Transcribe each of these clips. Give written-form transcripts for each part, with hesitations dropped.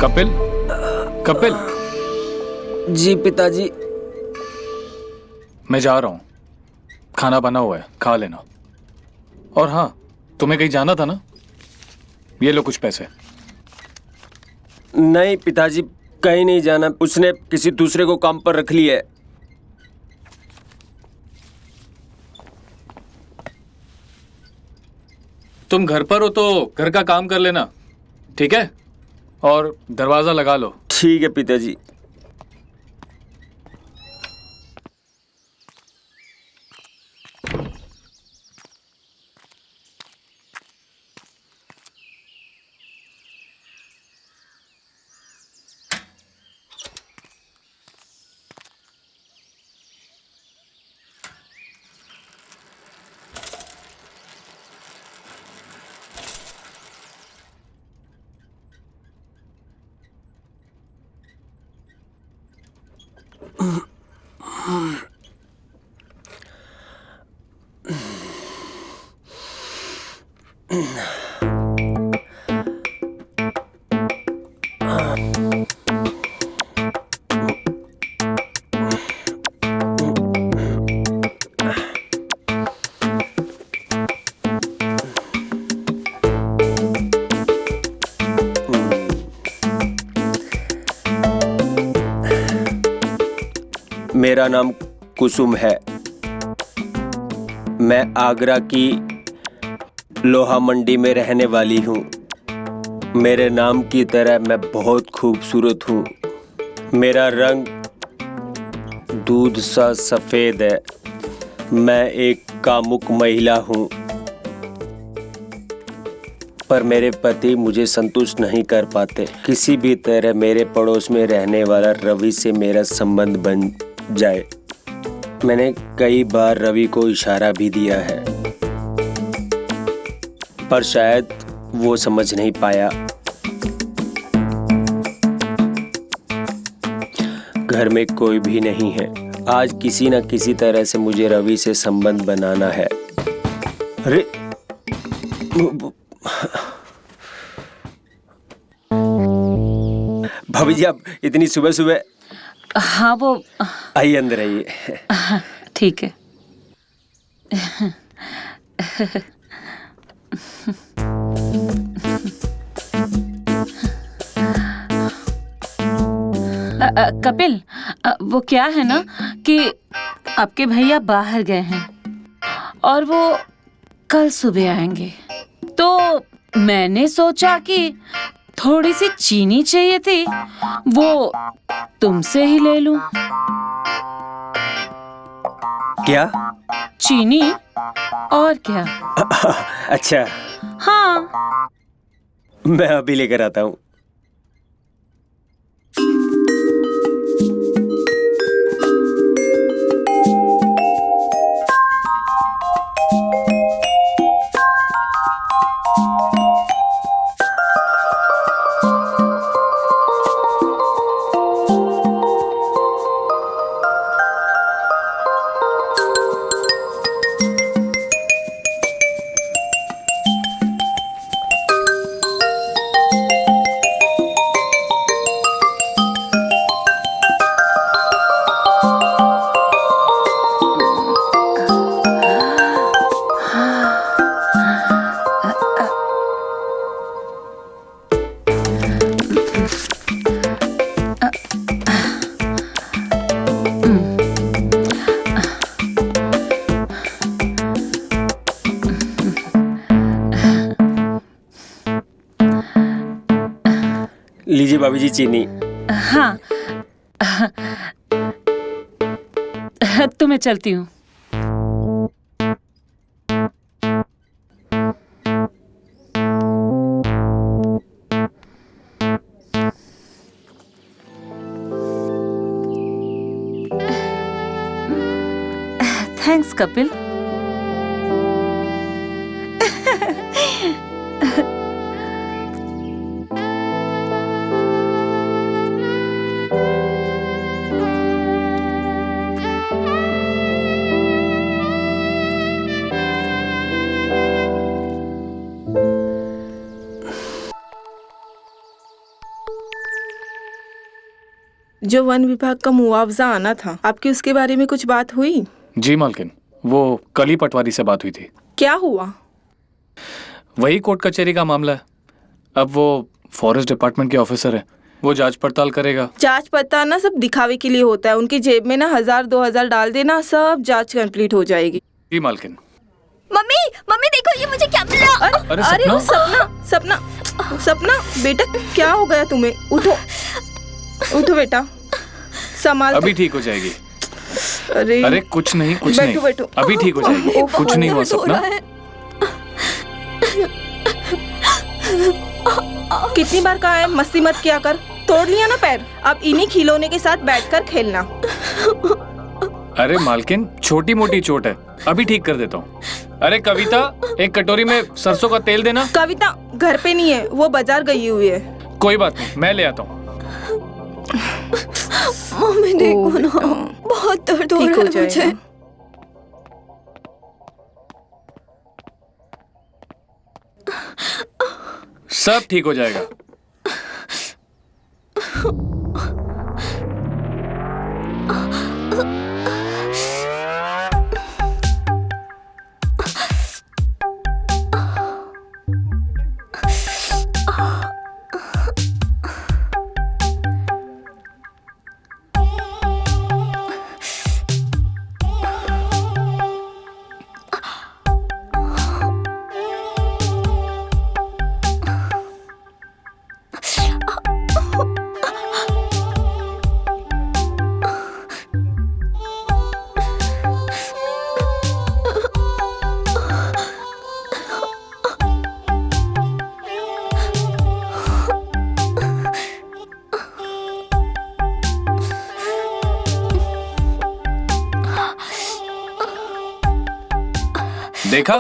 कपिल, कपिल। जी पिताजी। मैं जा रहा हूँ, खाना बना हुआ है, खा लेना। और हाँ, तुम्हें कहीं जाना था ना, ये लो कुछ पैसे। नहीं पिताजी, कहीं नहीं जाना। उसने किसी दूसरे को काम पर रख लिया है। तुम घर पर हो तो घर का काम कर लेना, ठीक है? और दरवाजा लगा लो। ठीक है पिताजी। मेरा नाम कुसुम है। मैं आगरा की लोहा मंडी में रहने वाली हूँ। मेरे नाम की तरह मैं बहुत खूबसूरत हूँ। मेरा रंग दूध सा सफेद है। मैं एक कामुक महिला हूँ, पर मेरे पति मुझे संतुष्ट नहीं कर पाते। किसी भी तरह मेरे पड़ोस में रहने वाला रवि से मेरा संबंध बन जाए। मैंने कई बार रवि को इशारा भी दिया है, पर शायद वो समझ नहीं पाया। घर में कोई भी नहीं है। आज किसी न किसी तरह से मुझे रवि से संबंध बनाना है। अरे भाभी जी, आप इतनी सुबह सुबह? हाँ वो आइए, अंदर आइए। ठीक है। कपिल, वो क्या है ना कि आपके भैया बाहर गए हैं और वो कल सुबह आएंगे, तो मैंने सोचा कि थोड़ी सी चीनी चाहिए थी, वो तुमसे ही ले लूं। क्या? चीनी और क्या? अच्छा, हाँ। मैं अभी लेकर आता हूँ। लीजिए भाभी जी, चीनी। हाँ। तो मैं चलती हूँ। थैंक्स कपिल। जो वन विभाग का मुआवजा आना था, आपकी उसके बारे में कुछ बात हुई? जी मालकिन, वो कल ही पटवारी से बात हुई थी। क्या हुआ? वही कोर्ट कचहरी का मामला है। अब वो फॉरेस्ट डिपार्टमेंट के ऑफिसर है, वो जांच पड़ताल करेगा। जांच पड़ताल ना सब दिखावे के लिए होता है। उनकी जेब में ना 1000-2000 डाल देना, सब जांच कंप्लीट हो जाएगी। जी मालकिन। मम्मी मम्मी देखो ये मुझे क्या मिला। अरे अरे सपना, वो सपना बेटा, क्या हो गया तुम्हें? उठो उठो बेटा, संभाल। अभी ठीक हो जाएगी। अरे कुछ नहीं, कुछ बैठो, नहीं, बैठो। अभी ठीक हो जाएगी। कुछ नहीं हुआ सपना। कितनी बार कहा है मस्ती मत किया कर, तोड़ लिया ना पैर। अब इन्हीं खिलौने के साथ बैठकर खेलना। अरे मालकिन, छोटी मोटी चोट है, अभी ठीक कर देता हूँ। अरे कविता, एक कटोरी में सरसों का तेल देना। कविता घर पे नहीं है, वो बाजार गई हुई है। कोई बात नहीं, मैं ले आता हूँ। मम्मी देखो ना, बहुत दर्द हो ठीक रहा हो है मुझे। जाएगा। सब ठीक हो जाएगा। देखा?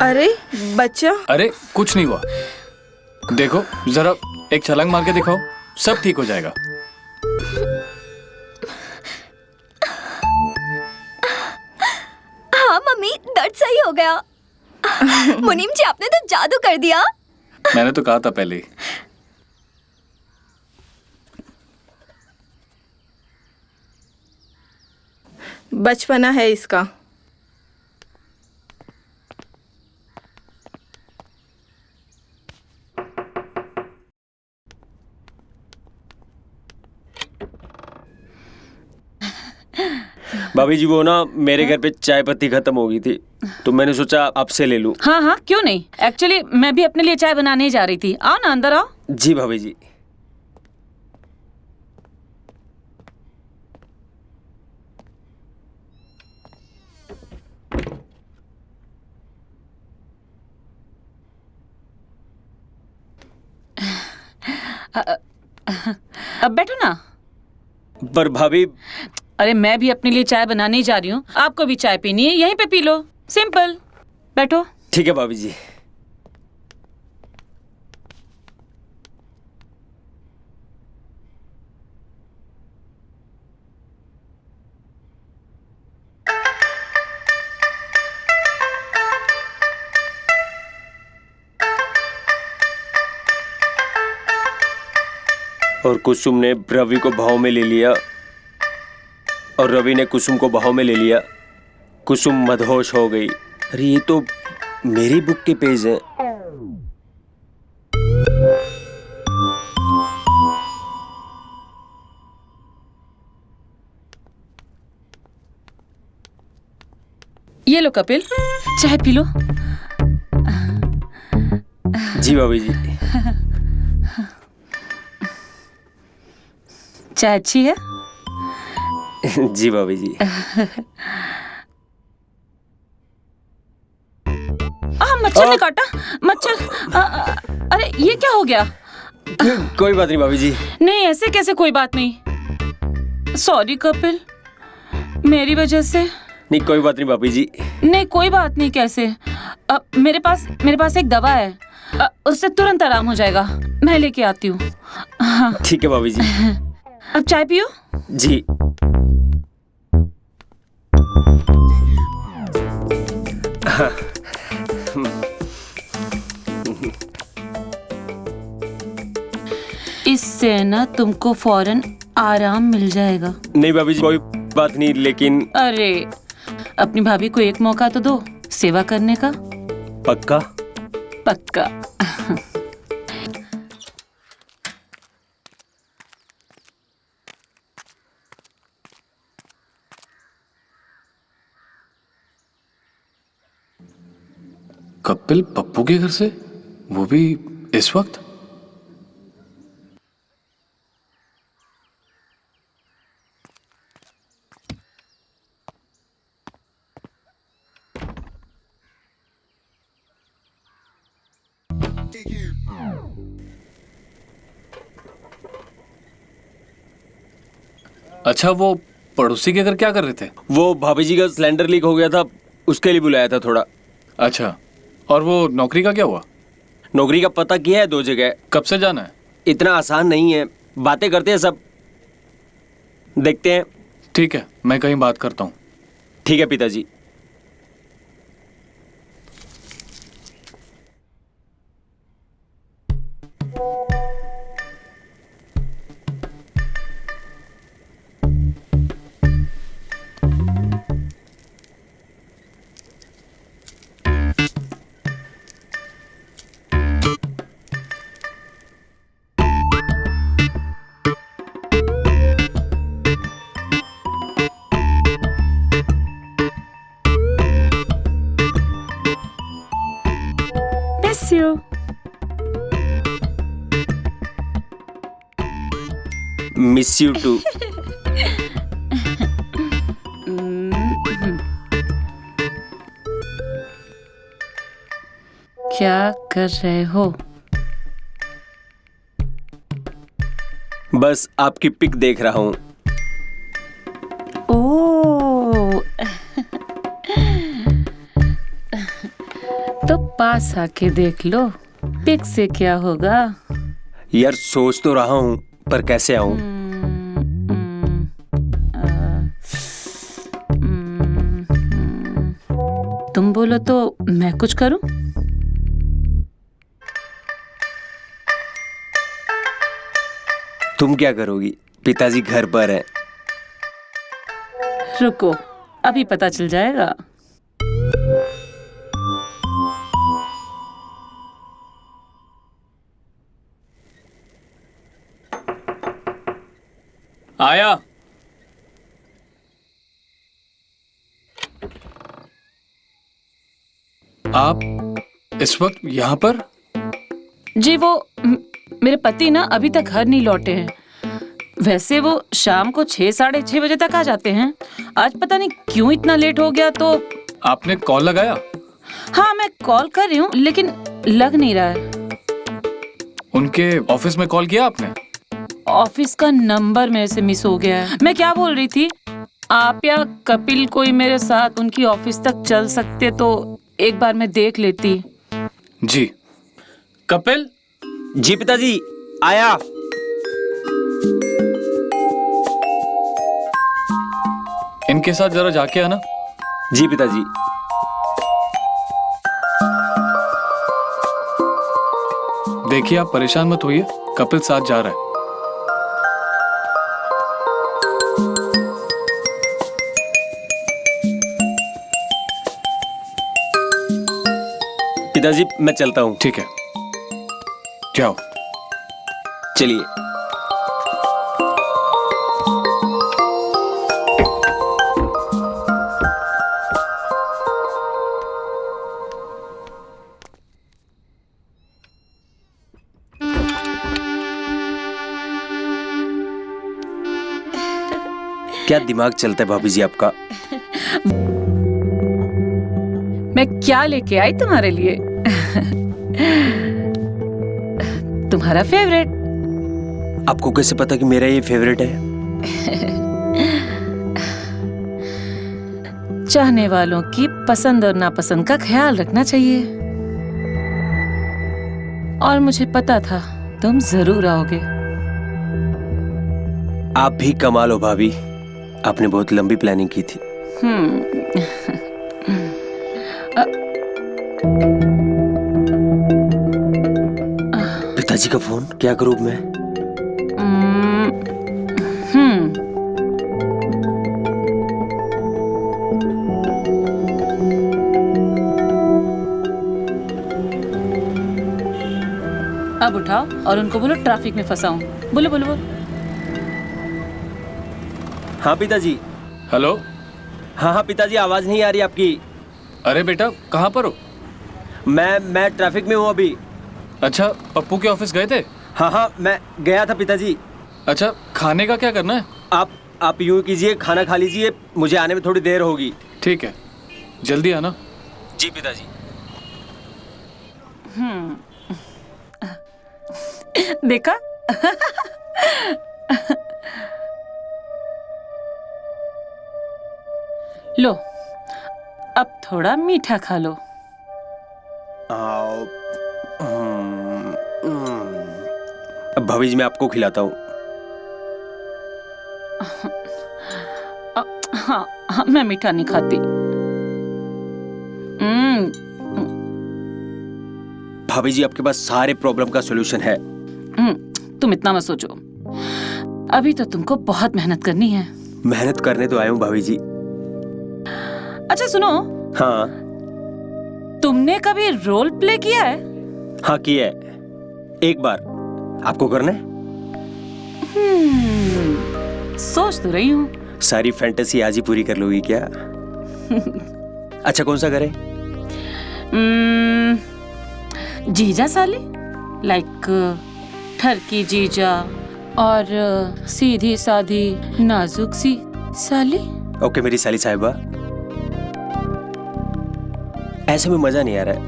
अरे बच्चा, अरे कुछ नहीं हुआ। देखो जरा एक छलांग मार के दिखाओ, सब ठीक हो जाएगा। हाँ मम्मी, दर्द सही हो गया। मुनीम जी आपने तो जादू कर दिया। मैंने तो कहा था पहले ही। बचपना है इसका। भाभी जी, वो ना मेरे घर पे चाय पत्ती खत्म हो गई थी, तो मैंने सोचा आपसे ले लूं। हाँ हाँ, क्यों नहीं। एक्चुअली मैं भी अपने लिए चाय बनाने ही जा रही थी। आओ ना, अंदर आओ। जी भाभी जी। अब बैठो ना। पर भाभी, अरे मैं भी अपने लिए चाय बनाने ही जा रही हूँ। आपको भी चाय पीनी है, यहीं पे पी लो, सिंपल। बैठो। ठीक है भाभी जी। और कुसुम ने रवि को भाव में ले लिया और रवि ने कुसुम को भाव में ले लिया। कुसुम मदहोश हो गई। अरे ये तो मेरी बुक के पेज हैं। ये लो कपिल, चाय पी लो। जी भाभी जी। चाय अच्छी है? जी भाभी जी। मत मच्छर ने काटा। मच्छर अरे ये क्या हो गया? कोई बात नहीं भाभी जी। नहीं ऐसे कैसे कोई बात नहीं। सॉरी कपिल, मेरी वजह से। नहीं कोई बात नहीं भाभी जी। नहीं कोई बात नहीं कैसे। मेरे पास एक दवा है, उससे तुरंत आराम हो जाएगा। मैं लेके आती हूँ। हाँ ठीक है भाभी जी। अब चाय पियो। जी। इससे ना तुमको फौरन आराम मिल जाएगा। नहीं भाभी जी कोई बात नहीं, लेकिन अरे अपनी भाभी को एक मौका तो दो सेवा करने का। पक्का? पक्का। कपिल पप्पू के घर से, वो भी इस वक्त? अच्छा, वो पड़ोसी के घर क्या कर रहे थे? वो भाभी जी का सिलेंडर लीक हो गया था, उसके लिए बुलाया था थोड़ा। अच्छा, और वो नौकरी का क्या हुआ? नौकरी का पता किया है 2 जगह। कब से जाना है? इतना आसान नहीं है, बातें करते हैं सब, देखते हैं। ठीक है, मैं कहीं बात करता हूँ। ठीक है पिताजी। Miss you. Miss you too. क्या कर रहे हो? बस आपकी पिक देख रहा हूँ। ओ तो पास आके देख लो, पिक से क्या होगा। यार सोच तो रहा हूँ, पर कैसे आऊँ? तुम बोलो तो मैं कुछ करूं? तुम क्या करोगी? पिताजी घर पर है। रुको, अभी पता चल जाएगा। आया। आप इस वक्त यहाँ पर? जी वो मेरे पति ना अभी तक घर नहीं लौटे हैं। वैसे वो शाम को 6 साढ़े 6 बजे तक आ जाते हैं। आज पता नहीं क्यों इतना लेट हो गया। तो आपने कॉल लगाया? हाँ मैं कॉल कर रही हूँ, लेकिन लग नहीं रहा है। उनके ऑफिस में कॉल किया आपने? ऑफिस का नंबर मेरे से मिस हो गया है। मैं क्या बोल रही थी, आप या कपिल कोई मेरे साथ उनकी ऑफिस तक चल सकते तो एक बार मैं देख लेती। जी। कपिल? जी पिताजी, आया। इनके साथ जरा जाके आना। जी पिताजी। देखिए आप परेशान मत होइए, कपिल साथ जा रहा है। पिताजी मैं चलता हूँ। ठीक है, जाओ। चलिए। क्या दिमाग चलता है भाभी जी आपका? मैं क्या लेके आई तुम्हारे लिए? तुम्हारा फेवरेट। आपको कैसे पता कि मेरा ये फेवरेट है? चाहने वालों की पसंद और नापसंद का ख्याल रखना चाहिए। और मुझे पता था तुम जरूर आओगे। आप भी कमाल हो भाभी, आपने बहुत लंबी प्लानिंग की थी। पिताजी का फोन, क्या करूं मैं? अब उठाओ और उनको बोलो ट्रैफिक में फंसा हूं। बोलो बोलो बोलो। हाँ पिताजी। हेलो। हाँ पिताजी, आवाज नहीं आ रही आपकी। अरे बेटा, कहाँ पर हो? मैं ट्रैफिक में हूँ अभी। अच्छा, पप्पू के ऑफिस गए थे? हाँ, मैं गया था पिताजी। अच्छा, खाने का क्या करना है? आप यूं कीजिए, खाना खा लीजिए, मुझे आने में थोड़ी देर होगी। ठीक है, जल्दी आना। जी पिताजी। देखा? लो, अब थोड़ा मीठा खा लो। अब भाभी जी मैं आपको खिलाता हूँ। हाँ, मैं मीठा नहीं खाती। भाभी जी आपके पास सारे प्रॉब्लम का सॉल्यूशन है। तुम इतना मत सोचो, अभी तो तुमको बहुत मेहनत करनी है। मेहनत करने तो आया हूँ भाभी जी। अच्छा सुनो। हाँ। तुमने कभी रोल प्ले किया है? हाँ किया है, एक बार। आपको करना है? सोच तो रही हूँ। सारी फैंटेसी आज ही पूरी कर लोगी क्या? अच्छा कौन सा करें? जीजा साली, लाइक ठरकी जीजा और सीधी साधी नाजुक सी साली। ओके मेरी साली साहिबा, ऐसे में मजा नहीं आ रहा है।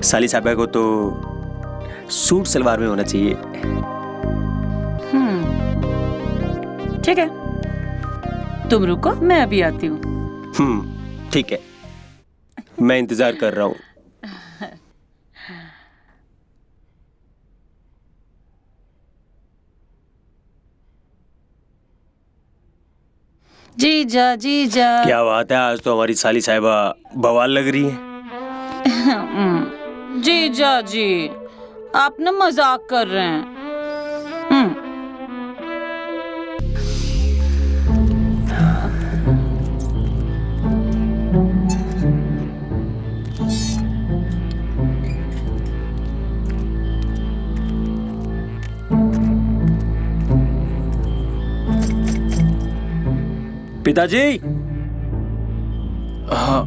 साली साहिबा को तो सूट सलवार में होना चाहिए। ठीक है, तुम रुको, मैं अभी आती हूँ। ठीक है, मैं इंतजार कर रहा हूँ। जीजा जीजा। क्या बात है, आज तो हमारी साली साहिबा बवाल लग रही है। जीजा जी, आप ना मजाक कर रहे हैं। पिताजी। हाँ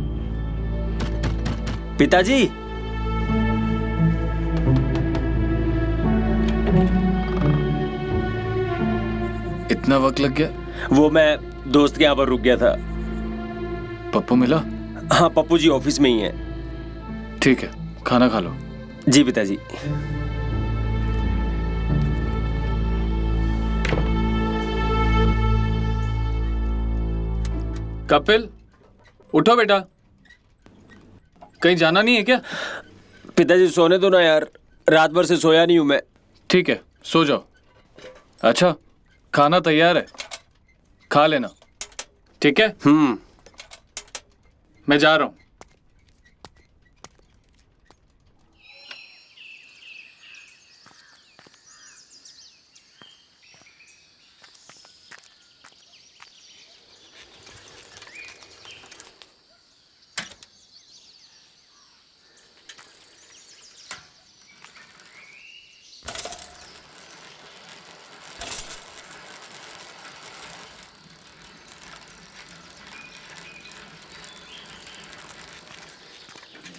पिताजी। इतना वक्त लग गया? वो मैं दोस्त के यहाँ पर रुक गया था। पप्पू मिला? हाँ पप्पू जी ऑफिस में ही है। ठीक है, खाना खा लो। जी पिताजी। कपिल, उठो बेटा, कहीं जाना नहीं है क्या? पिताजी सोने दो ना यार, रात भर से सोया नहीं हूं मैं। ठीक है, सो जाओ। अच्छा, खाना तैयार है, खा लेना। ठीक है? मैं जा रहा हूं।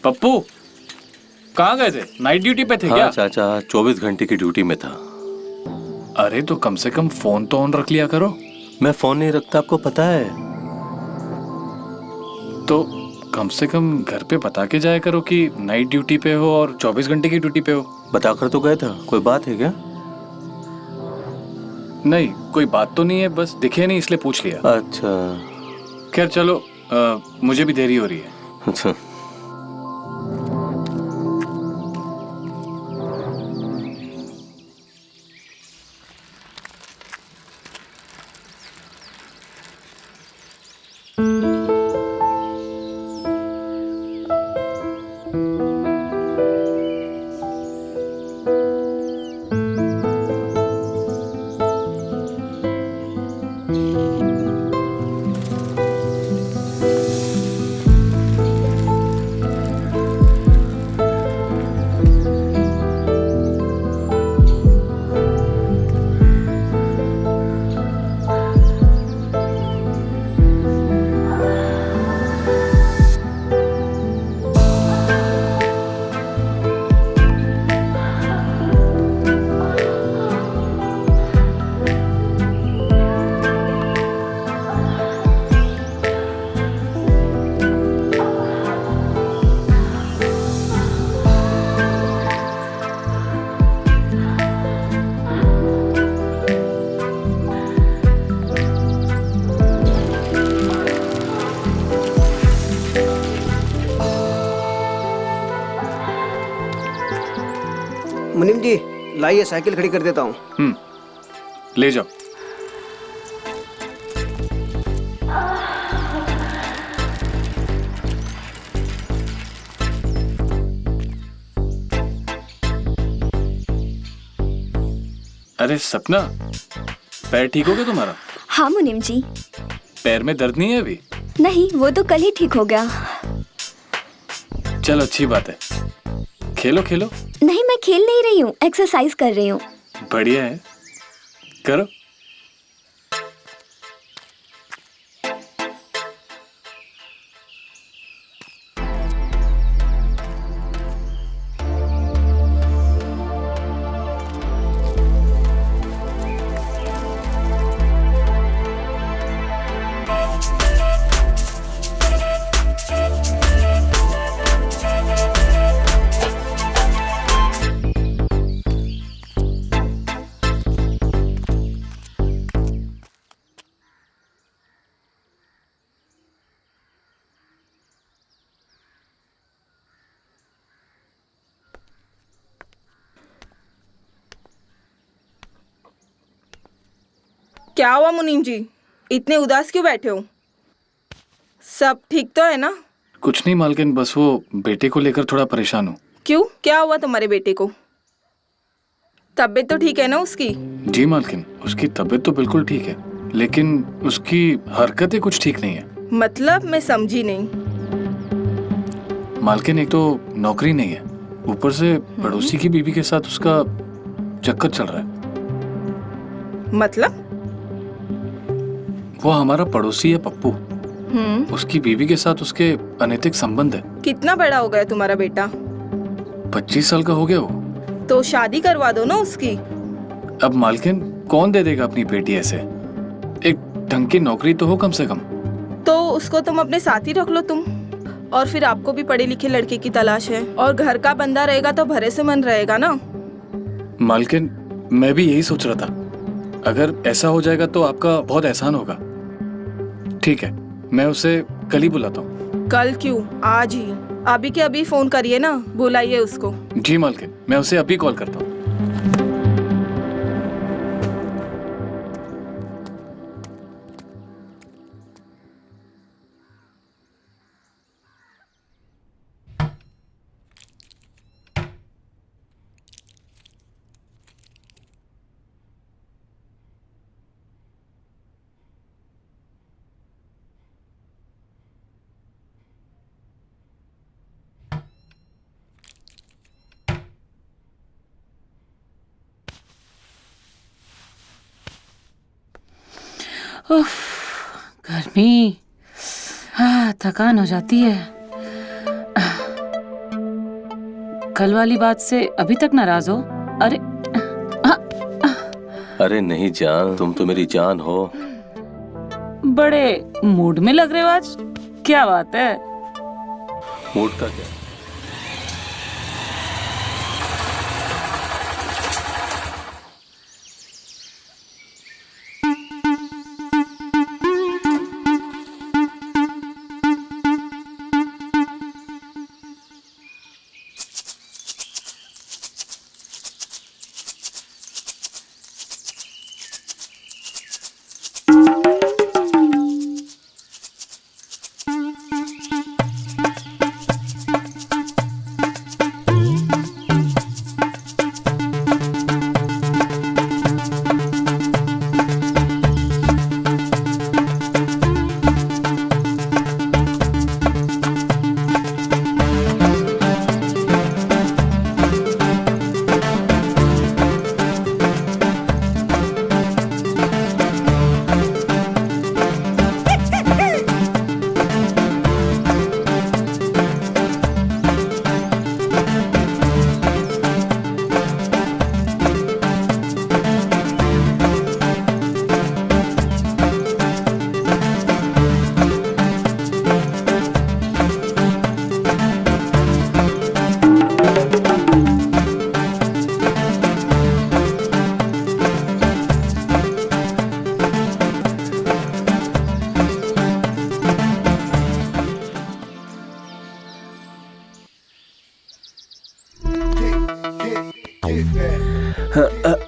पप्पू, कहाँ गए थे? नाइट ड्यूटी पे थे क्या? हाँ चाचा, 24 घंटे की ड्यूटी में था। अरे तो कम से कम फोन तो ऑन रख लिया करो। मैं फोन नहीं रखता, आपको पता है। तो कम से कम घर पे बता के जाया करो कि नाइट ड्यूटी पे हो और 24 घंटे की ड्यूटी पे हो। बताकर तो गया था, कोई बात है क्या? नहीं, कोई बात तो नहीं है, बस दिखे नहीं इसलिए पूछ लिया। अच्छा। खैर चलो, मुझे भी देरी हो रही है। अच्छा। मुनीम जी, लाइए साइकिल खड़ी कर देता हूँ। ले जाओ। अरे सपना, पैर ठीक हो गया तुम्हारा? हाँ मुनीम जी। पैर में दर्द नहीं है अभी? नहीं, वो तो कल ही ठीक हो गया। चलो अच्छी बात है, खेलो खेलो। नहीं, मैं खेल नहीं रही हूँ, एक्सरसाइज कर रही हूँ। बढ़िया है, करो। क्या हुआ मुनीम जी, इतने उदास क्यों बैठे हो? सब ठीक तो है ना? कुछ नहीं मालकिन, बस वो बेटे को लेकर थोड़ा परेशान हूँ। क्यों, क्या हुआ तुम्हारे बेटे को? तबीयत तो ठीक है ना उसकी? जी मालकिन, उसकी तबीयत तो बिल्कुल ठीक है, लेकिन उसकी हरकतें कुछ ठीक नहीं है। मतलब मैं समझी नहीं। मालकिन, एक तो नौकरी नहीं है, ऊपर से पड़ोसी की बीवी के साथ उसका चक्कर चल रहा है। मतलब? वो हमारा पड़ोसी है पप्पू, उसकी बीवी के साथ उसके अनैतिक संबंध है। कितना बड़ा हो गया तुम्हारा बेटा? 25 साल का हो गया वो। तो शादी करवा दो ना उसकी। अब मालकिन, कौन दे देगा अपनी बेटी ऐसे? एक ढंग की नौकरी तो हो कम से कम। तो उसको तुम अपने साथ ही रख लो तुम। और फिर आपको भी पढ़े लिखे लड़के की तलाश है, और घर का बंदा रहेगा तो भरोसेमंद रहेगा ना। मालकिन, मैं भी यही सोच रहा था, अगर ऐसा हो जाएगा तो आपका बहुत एहसान होगा। ठीक है, मैं उसे कल ही बुलाता हूँ। कल क्यों, आज ही। अभी के अभी फोन करिए ना, बुलाइए उसको। जी मालकिन, मैं उसे अभी कॉल करता हूँ। उफ, गर्मी, हाँ, थकान हो जाती है। कल वाली बात से अभी तक नाराज हो? अरे अरे नहीं जान, तुम तो मेरी जान हो। बड़े मूड में लग रहे हो आज, क्या बात है? मूड का क्या?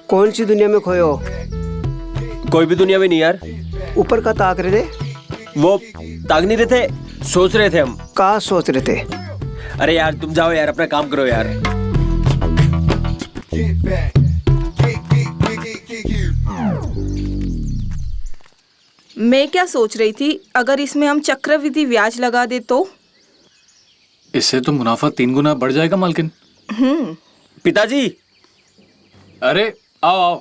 कौन सी दुनिया में खोए हो? कोई भी दुनिया में नहीं यार। ऊपर का ताक रहे थे? वो ताक नहीं रहे थे, सोच रहे थे हम। कहाँ सोच रहे थे? अरे यार तुम जाओ यार, अपना काम करो यार। मैं क्या सोच रही थी, अगर इसमें हम चक्रवृद्धि ब्याज लगा दे तो? इससे तो मुनाफा 3 गुना बढ़ जाएगा मालकिन। पिताजी। अरे आओ आओ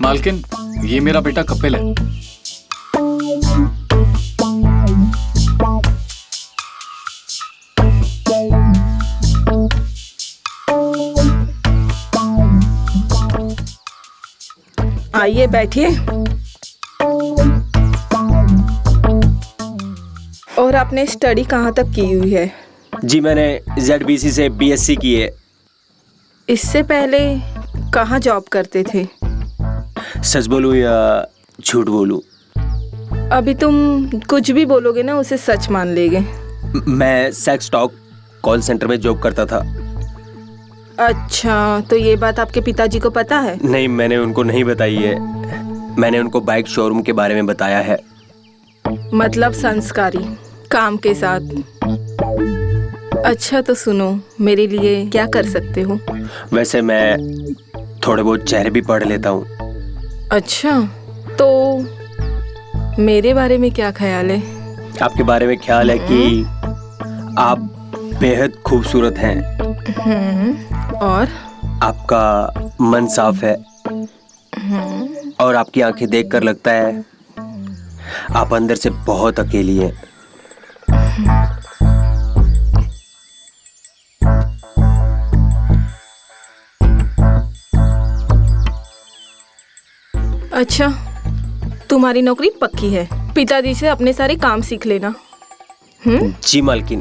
मालकिन, ये मेरा बेटा कपिल है। आइए बैठिए। और आपने स्टडी कहाँ तक की हुई है? जी मैंने ZBC से BSc की है। इससे पहले कहाँ जॉब करते थे? सच बोलूं या झूठ बोलूं? अभी तुम कुछ भी बोलोगे ना, उसे सच मान लेंगे। मैं सेक्स टॉक कॉल सेंटर में जॉब करता था। अच्छा, तो ये बात आपके पिताजी को पता है? नहीं, मैंने उनको नहीं बताई है। मैंने उनको बाइक शोरूम के बारे में बताया है। मतलब संस्कारी काम के साथ। अच्छा तो सुनो, मेरे लिए क्या कर सकते हो? वैसे मैं थोड़े बहुत चेहरे भी पढ़ लेता हूँ। अच्छा, तो मेरे बारे में क्या ख्याल है? आपके बारे में ख्याल है कि आप बेहद खूबसूरत हैं। और आपका मन साफ है और आपकी आंखें देखकर लगता है आप अंदर से बहुत अकेली हैं। अच्छा, तुम्हारी नौकरी पक्की है। पिताजी से अपने सारे काम सीख लेना। जी मालकिन।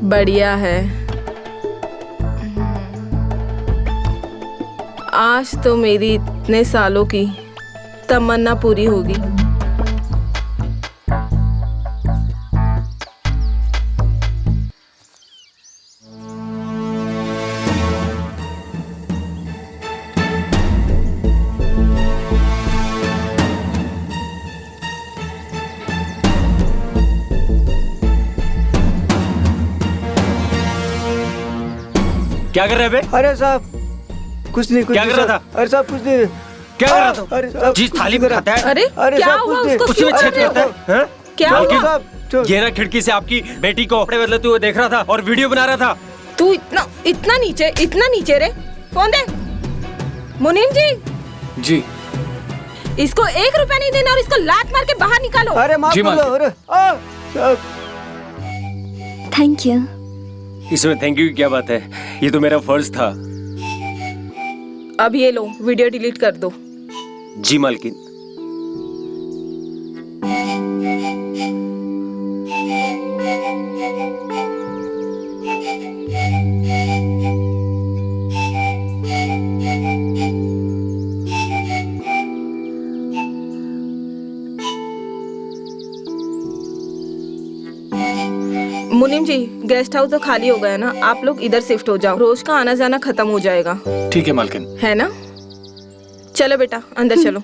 बढ़िया है। आज तो मेरी इतने सालों की तमन्ना पूरी होगी। क्या कर रहे बे? अरे साहब कुछ नहीं, कुछ क्या नहीं कर रहा साहब। अरे साहब कुछ नहीं। क्या कर रहा था? अरे साहब, जिस थाली में खाता है अरे अरे क्या साहब, हुआ? कुछ नहीं। उसको उसी में क्यों छेद कर रहे करता हो? है। हाँ? क्या मालकिन हुआ? साहब, ये ना खिड़की से आपकी बेटी को कपड़े बदलते हुए देख रहा था और वीडियो बना रहा था। तू इतना नीचे रे। फोन दे। मुनीम जी, जी इसको 1 रुपया नहीं देना और इसको लात मार के बाहर निकालो। अरे माफ जी, कर दो। मालकिन। अरे साहब, थैंक यू। इसमें थैंक यू की क्या बात है? ये तो मेरा फर्ज था। अब ये लो, वीडियो डिलीट कर दो। जी मालकिन। मुनीम जी, गेस्ट हाउस तो खाली हो गया ना, आप लोग इधर शिफ्ट हो जाओ, रोज का आना जाना खत्म हो जाएगा, ठीक है मालकिन। है ना? चलो बेटा, अंदर चलो।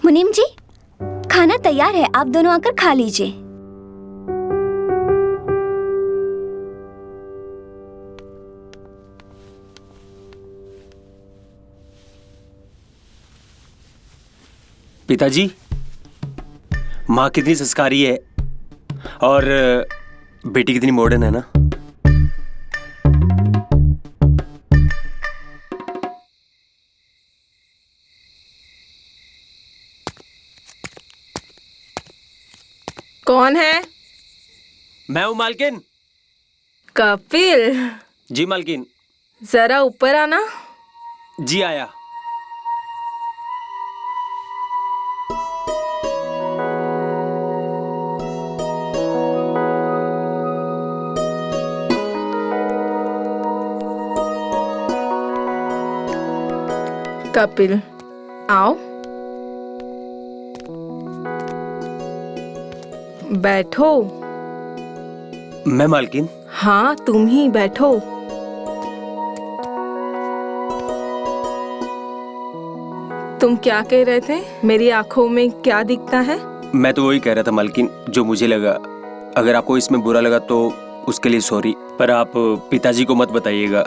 मुनीम जी, खाना तैयार है, आप दोनों आकर खा लीजिए। पिताजी, माँ कितनी संस्कारी है और बेटी कितनी मॉडर्न है ना। कौन है? मैं हूँ मालकिन। कपिल, जी मालकिन। जरा ऊपर आना। जी आया। कपिल, आओ, बैठो। मैं मालकिन? हाँ, तुम ही बैठो। तुम क्या कह रहे थे? मेरी आंखों में क्या दिखता है? मैं तो वही कह रहा था मालकिन, जो मुझे लगा। अगर आपको इसमें बुरा लगा तो उसके लिए सॉरी, पर आप पिताजी को मत बताइएगा।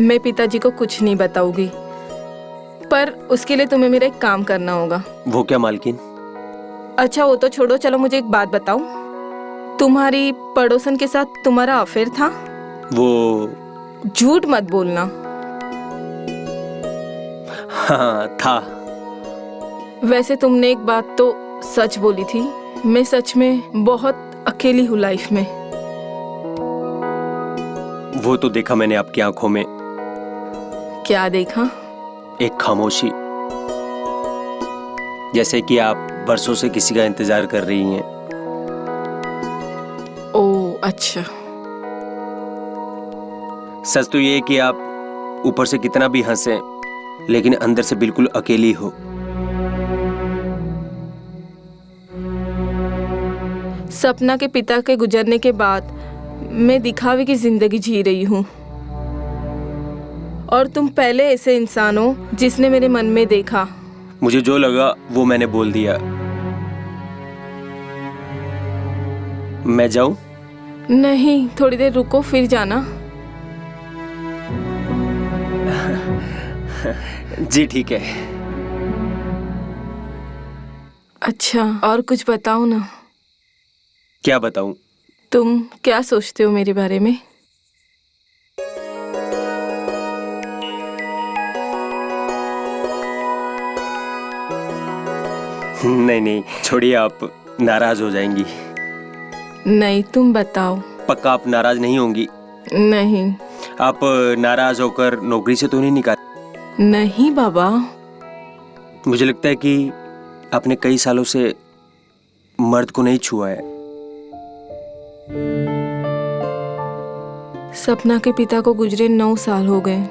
मैं पिताजी को कुछ नहीं बताऊंगी, पर उसके लिए तुम्हें मेरा एक काम करना होगा। वो क्या मालकिन? अच्छा, वो तो छोड़ो, चलो मुझे एक बात बताओ। तुम्हारी पड़ोसन के साथ तुम्हारा अफेयर था? वो झूठ मत बोलना। हाँ था। वैसे तुमने एक बात तो सच बोली थी। मैं सच में बहुत अकेली हूँ लाइफ में। वो तो देखा मैंने आपकी आंखों में। क्या देखा? एक खामोशी, जैसे कि आप बरसों से किसी का इंतजार कर रही हैं। ओह अच्छा। सच तो ये है कि आप ऊपर से कितना भी हंसें, लेकिन अंदर से बिल्कुल अकेली हो। सपना के पिता के गुजरने के बाद मैं दिखावे की जिंदगी जी रही हूँ, और तुम पहले ऐसे इंसान हो जिसने मेरे मन में देखा। मुझे जो लगा वो मैंने बोल दिया। मैं जाऊं? नहीं, थोड़ी देर रुको, फिर जाना। जी ठीक है। अच्छा, और कुछ बताओ ना। क्या बताऊं? तुम क्या सोचते हो मेरे बारे में? नहीं नहीं, छोड़िए, आप नाराज हो जाएंगी। नहीं, तुम बताओ। पक्का आप नाराज नहीं होंगी? नहीं। आप नाराज होकर नौकरी से तो नहीं निकाल? नहीं बाबा। मुझे लगता है कि आपने कई सालों से मर्द को नहीं छुआ है। सपना के पिता को गुजरे 9 साल हो गए।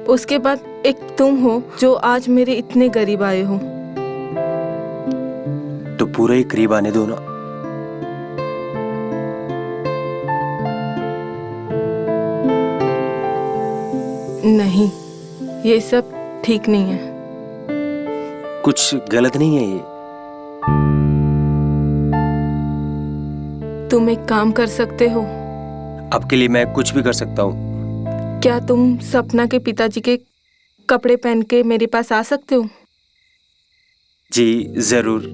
उसके बाद एक तुम हो जो आज मेरे इतने करीब आए हो। तो पूरे ही करीब आने दो ना। नहीं, ये सब ठीक नहीं है। कुछ गलत नहीं है ये? तुम एक काम कर सकते हो। आपके लिए मैं कुछ भी कर सकता हूँ। क्या तुम सपना के पिताजी के कपड़े पहन के मेरे पास आ सकते हो? जी जरूर।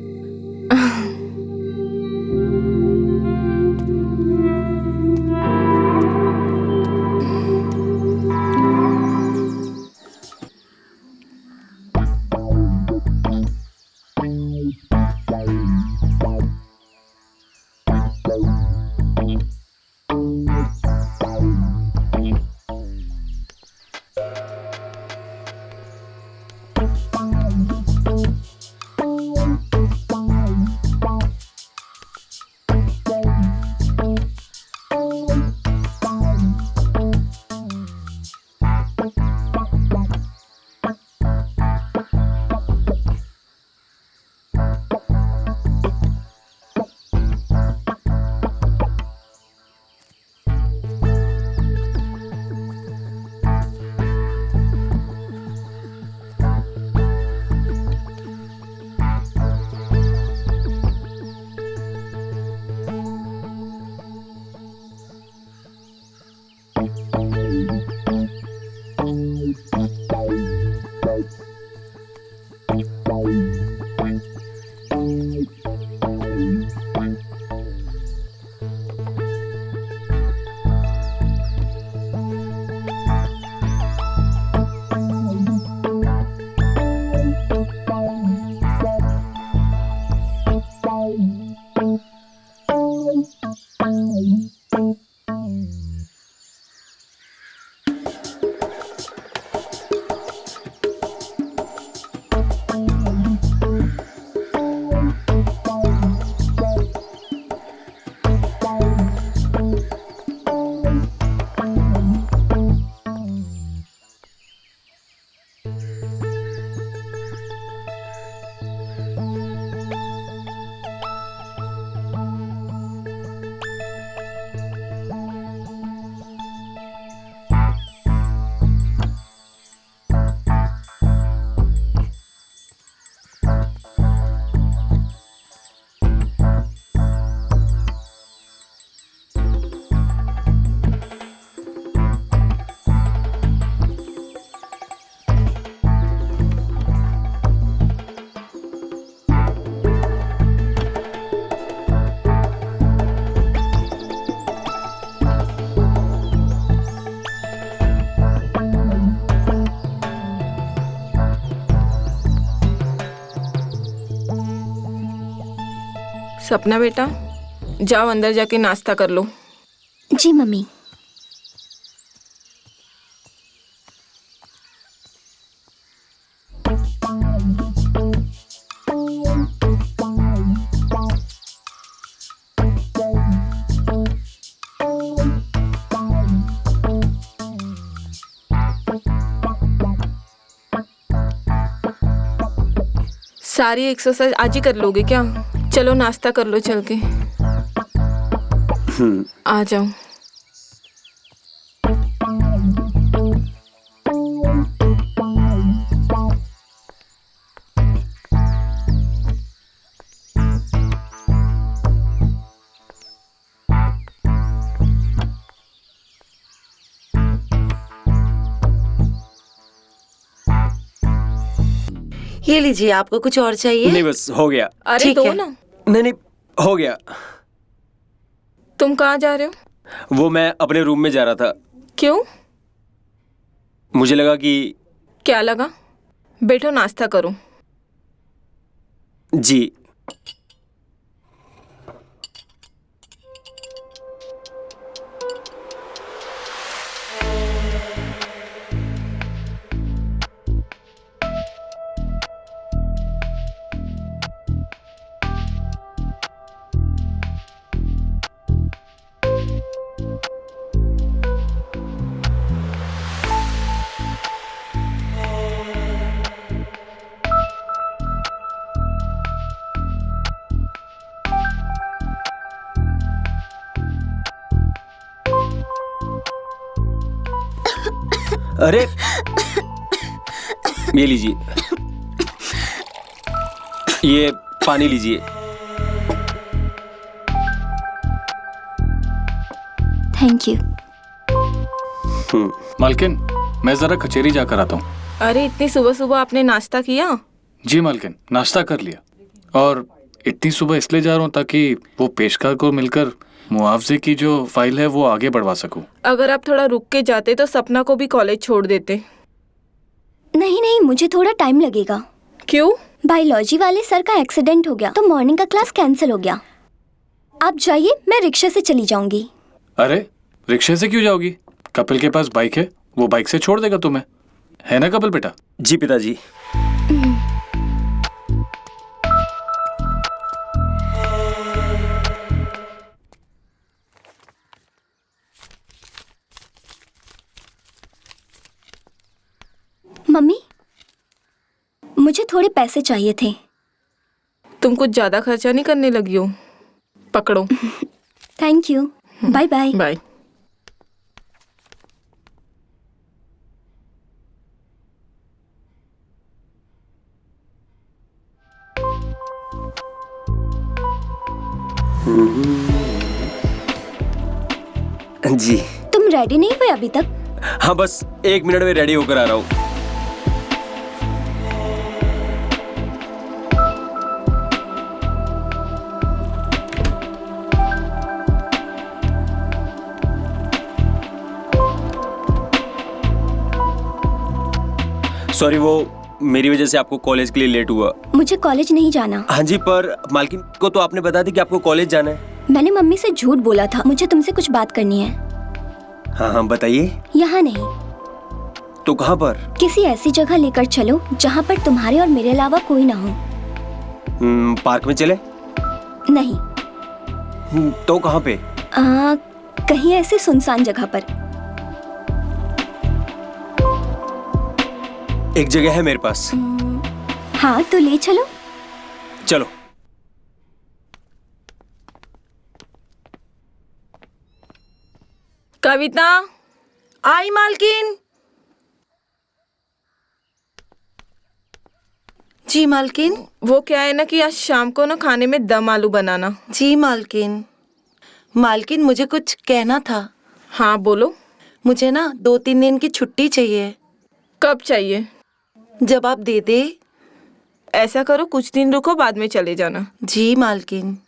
सपना बेटा, जाओ अंदर जाके नाश्ता कर लो। जी मम्मी। सारी एक्सरसाइज आज ही कर लोगे क्या? चलो नाश्ता कर लो चल के। आ जाओ। ये लीजिए, आपको कुछ और चाहिए? नहीं बस हो गया। अरे ठीक दो है। ना। नहीं हो गया। तुम कहाँ जा रहे हो? वो मैं अपने रूम में जा रहा था। क्यों? मुझे लगा कि क्या लगा? बैठो नाश्ता करो। जी। अरे ये लीजिए, ये पानी लीजिए। Thank you. मालकिन, मैं जरा कचेरी जाकर आता हूँ। अरे इतनी सुबह सुबह आपने नाश्ता किया? जी मालकिन, नाश्ता कर लिया। और इतनी सुबह इसलिए जा रहा हूँ ताकि वो पेशकार को मिलकर मुआवजे की जो फाइल है वो आगे बढ़वा सकूं। अगर आप थोड़ा रुक के जाते तो सपना को भी कॉलेज छोड़ देते। नहीं नहीं, मुझे थोड़ा टाइम लगेगा। क्यों? बायोलॉजी वाले सर का एक्सीडेंट हो गया तो मॉर्निंग का क्लास कैंसिल हो गया। आप जाइए, मैं रिक्शा से चली जाऊंगी। अरे रिक्शे से क्यों जाओगी? कपिल के पास बाइक है, वो बाइक से छोड़ देगा तुम्हें, है ना कपिल बेटा? जी पिताजी। मम्मी, मुझे थोड़े पैसे चाहिए थे। तुम कुछ ज्यादा खर्चा नहीं करने लगी हो? पकड़ो। Thank you. Bye bye. Bye. जी। तुम रेडी नहीं हुए अभी तक? हाँ बस 1 मिनट में रेडी होकर आ रहा हूँ। सॉरी, वो मेरी वजह से आपको कॉलेज के लिए लेट हुआ। मुझे कॉलेज नहीं जाना। हाँ जी, पर मालकिन को तो आपने बताया था कि आपको कॉलेज जाना है। मैंने मम्मी से झूठ बोला था। मुझे तुमसे कुछ बात करनी है। हाँ हाँ, बताइए। यहाँ नहीं, तो कहाँ पर? किसी ऐसी जगह लेकर चलो जहाँ पर तुम्हारे और मेरे अलावा कोई ना हो। पार्क में चले? नहीं। तो कहाँ पे? कहीं ऐसी सुनसान जगह पर। एक जगह है मेरे पास। हाँ, तो ले चलो। चलो। कविता। आई मालकिन। जी मालकिन। वो क्या है ना कि आज शाम को ना खाने में दम आलू बनाना। जी मालकिन। मालकिन, मुझे कुछ कहना था। हाँ बोलो। मुझे ना 2-3 दिन की छुट्टी चाहिए। कब चाहिए? जब आप दे दे। ऐसा करो, कुछ दिन रुको, बाद में चले जाना। जी मालकिन।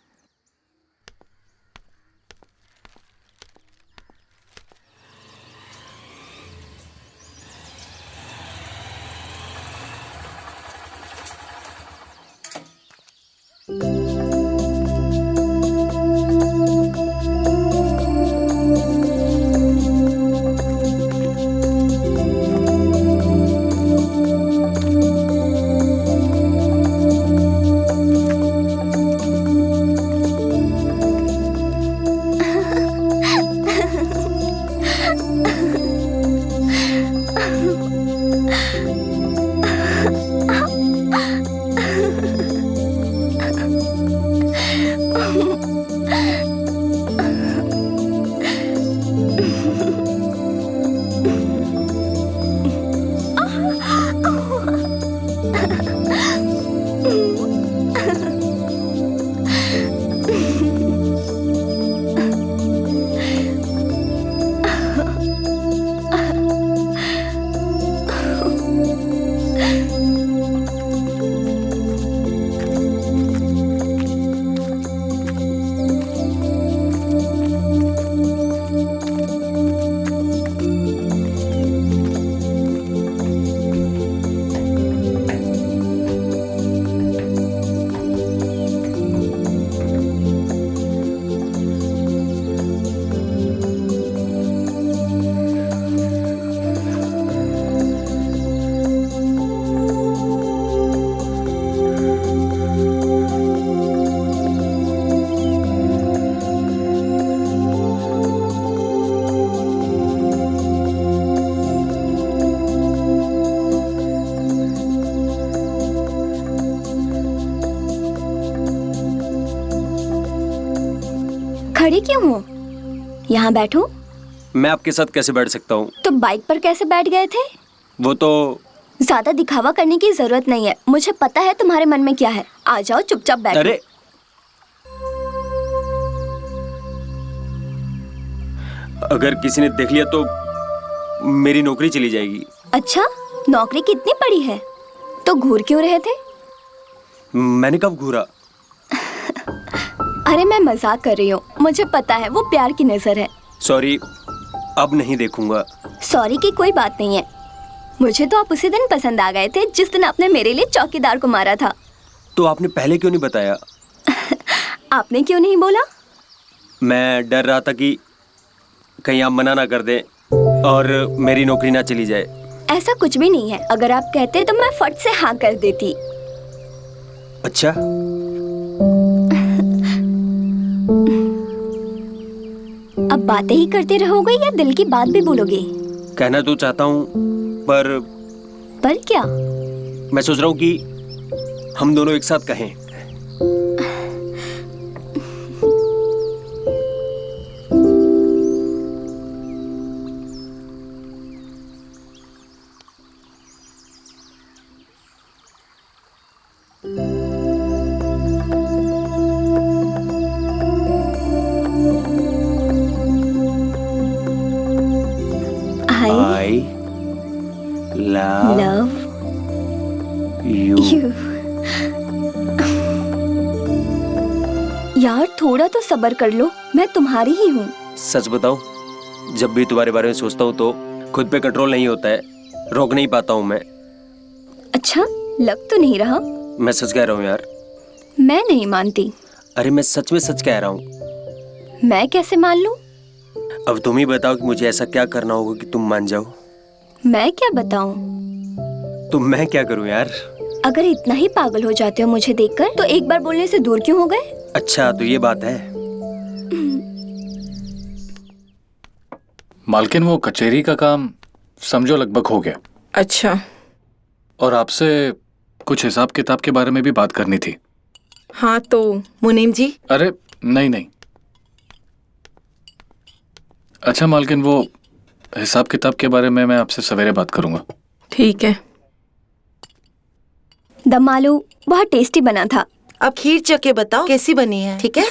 खड़े क्यों हो? यहाँ बैठो। मैं आपके साथ कैसे बैठ सकता हूँ? तो बाइक पर कैसे बैठ गए थे? वो तो ज्यादा दिखावा करने की जरूरत नहीं है। मुझे पता है तुम्हारे मन में क्या है। आ जाओ, चुपचाप बैठो। अरे अगर किसी ने देख लिया तो मेरी नौकरी चली जाएगी। अच्छा, नौकरी कितनी पड़ी है? तो घूर क्यों रहे थे? मैंने कब घूरा? अरे मैं मजाक कर रही हूँ। मुझे पता है वो प्यार की नजर है। सॉरी, अब नहीं देखूंगा। सॉरी की कोई बात नहीं है। मुझे तो आप उसी दिन पसंद आ गए थे जिस दिन आपने मेरे लिए चौकीदार को मारा था। तो आपने पहले क्यों नहीं बताया? आपने क्यों नहीं बोला? मैं डर रहा था कि कहीं आप मना ना कर दें और मेरी नौकरी ना चली जाए। ऐसा कुछ भी नहीं है। अगर आप कहते तो मैं फट से हाँ कर देती। अच्छा, अब बातें ही करते रहोगे या दिल की बात भी बोलोगे? कहना तो चाहता हूँ पर क्या? मैं सोच रहा हूँ कि हम दोनों एक साथ कहें। I love you. यार थोड़ा तो सब्र कर लो। मैं तुम्हारी ही हूँ। सच बताऊं, जब भी तुम्हारे बारे में सोचता हूँ तो खुद पे कंट्रोल नहीं होता है। रोक नहीं पाता हूँ मैं। अच्छा, लग तो नहीं रहा। मैं सच कह रहा हूँ यार। मैं नहीं मानती। अरे मैं सच में सच कह रहा हूँ। मैं कैसे मान लूं? अब तुम ही बताओ कि मुझे ऐसा क्या करना होगा कि तुम मान जाओ। मैं क्या बताऊं? तो मैं क्या करूँ यार? अगर इतना ही पागल हो जाते हो मुझे देखकर, तो एक बार बोलने से दूर क्यों हो गए? अच्छा तो ये बात है। मालकिन वो कचहरी का काम समझो लगभग हो गया, अच्छा। और आपसे कुछ हिसाब किताब के बारे में भी बात करनी थी। हाँ तो मुनीम जी, अरे नहीं नहीं, अच्छा मालकिन वो हिसाब किताब के बारे में मैं आपसे सवेरे बात करूंगा। ठीक है। दम आलू बहुत टेस्टी बना था। अब खीर चखे बताओ कैसी बनी है, ठीक है?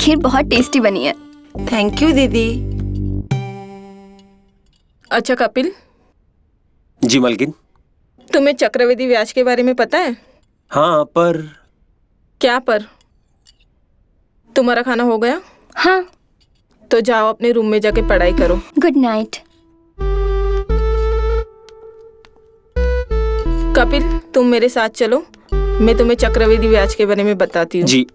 खीर बहुत टेस्टी बनी है। थैंक यू दीदी। अच्छा कपिल, जी मालकिन। तुम्हें चक्रवृद्धि ब्याज के बारे में पता है? हाँ पर क्या पर? तुम्हारा खाना हो गया? हाँ। तो जाओ अपने रूम में जाके पढ़ाई करो। Good night. कपिल, तुम मेरे साथ चलो, मैं तुम्हें चक्रवृद्धि ब्याज के बारे में बताती हूँ। जी।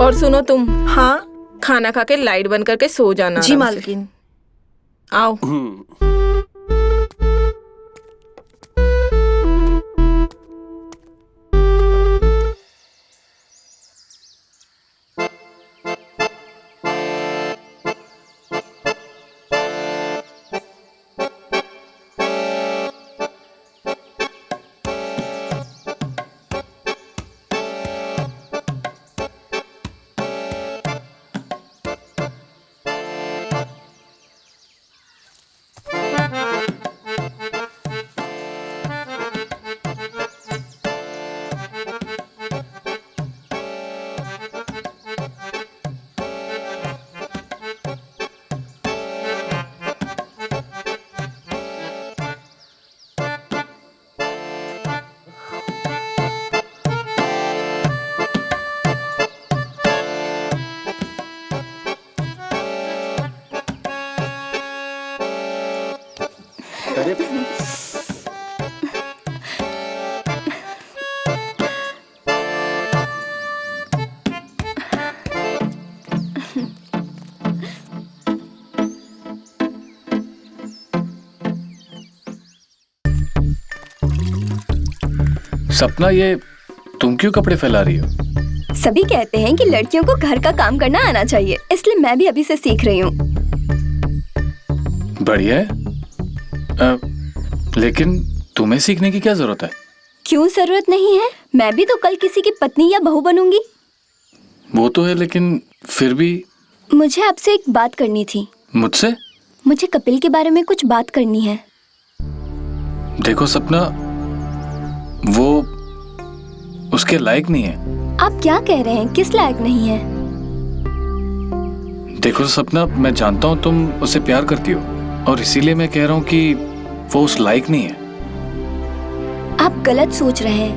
और सुनो तुम, हाँ खाना खा के लाइट बंद करके सो जाना। जी आराम से। मालकिन। आओ। अरे सपना, ये तुम क्यों कपड़े फैला रही हो? सभी कहते हैं कि लड़कियों को घर का काम करना आना चाहिए, इसलिए मैं भी अभी से सीख रही हूँ। बढ़िया है। लेकिन तुम्हें सीखने की क्या जरूरत है? क्यों जरूरत नहीं है? मैं भी तो कल किसी की पत्नी या बहू बनूंगी। वो तो है, लेकिन फिर भी। मुझे आपसे एक बात करनी थी। मुझसे? मुझे कपिल के बारे में कुछ बात करनी है। देखो सपना, वो उसके लायक नहीं है। आप क्या कह रहे हैं? किस लायक नहीं है? देखो सपना, मैं जानता हूँ तुम उसे प्यार करती हो, और इसीलिए मैं कह रहा हूँ कि वो उस लायक नहीं है। आप गलत सोच रहे हैं।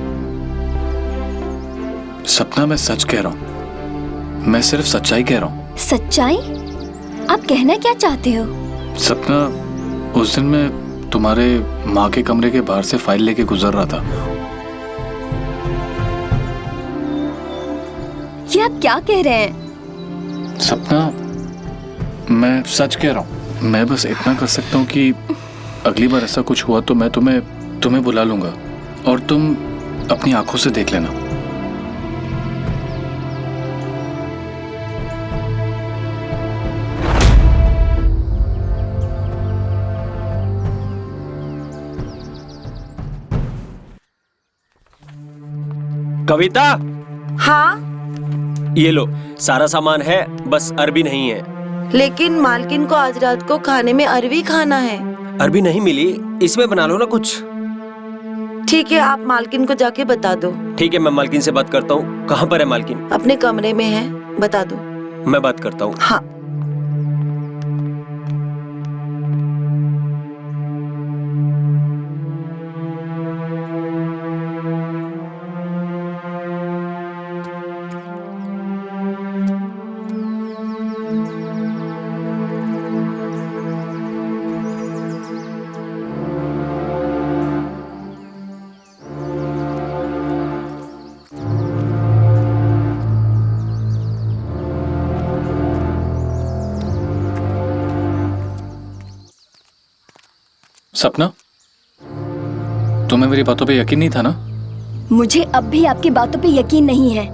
सपना, मैं सच कह रहा हूँ, मैं सिर्फ सच्चाई कह रहा हूँ। सच्चाई? आप कहना क्या चाहते हो? सपना, उस दिन मैं तुम्हारे माँ के कमरे के बाहर से फाइल लेके गुजर रहा था। ये आप क्या कह रहे हैं? सपना, मैं सच कह रहा हूँ। मैं बस इतना कर सकता हूँ कि अगली बार ऐसा कुछ हुआ तो मैं तुम्हें बुला लूंगा, और तुम अपनी आंखों से देख लेना। कविता, हाँ, ये लो, सारा सामान है, बस अरबी नहीं है। लेकिन मालकिन को आज रात को खाने में अरवी खाना है। अरबी नहीं मिली, इसमें बना लो ना कुछ। ठीक है, आप मालकिन को जाके बता दो। ठीक है, मैं मालकिन से बात करता हूँ। कहाँ पर है मालकिन? अपने कमरे में है, बता दो। मैं बात करता हूँ। हाँ। सपना, तुम्हें मेरी बातों पे यकीन नहीं था ना? मुझे अब भी आपकी बातों पे यकीन नहीं है।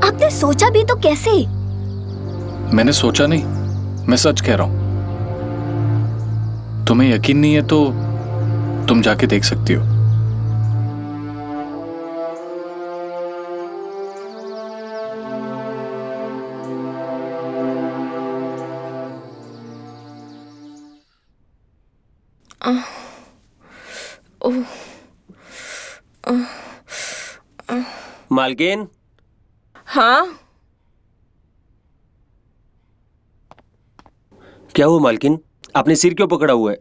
आपने सोचा भी तो कैसे? मैंने सोचा नहीं, मैं सच कह रहा हूं। तुम्हें यकीन नहीं है तो तुम जाके देख सकती हो। मालकिन, हाँ, क्या हुआ मालकिन? आपने सिर क्यों पकड़ा हुआ है?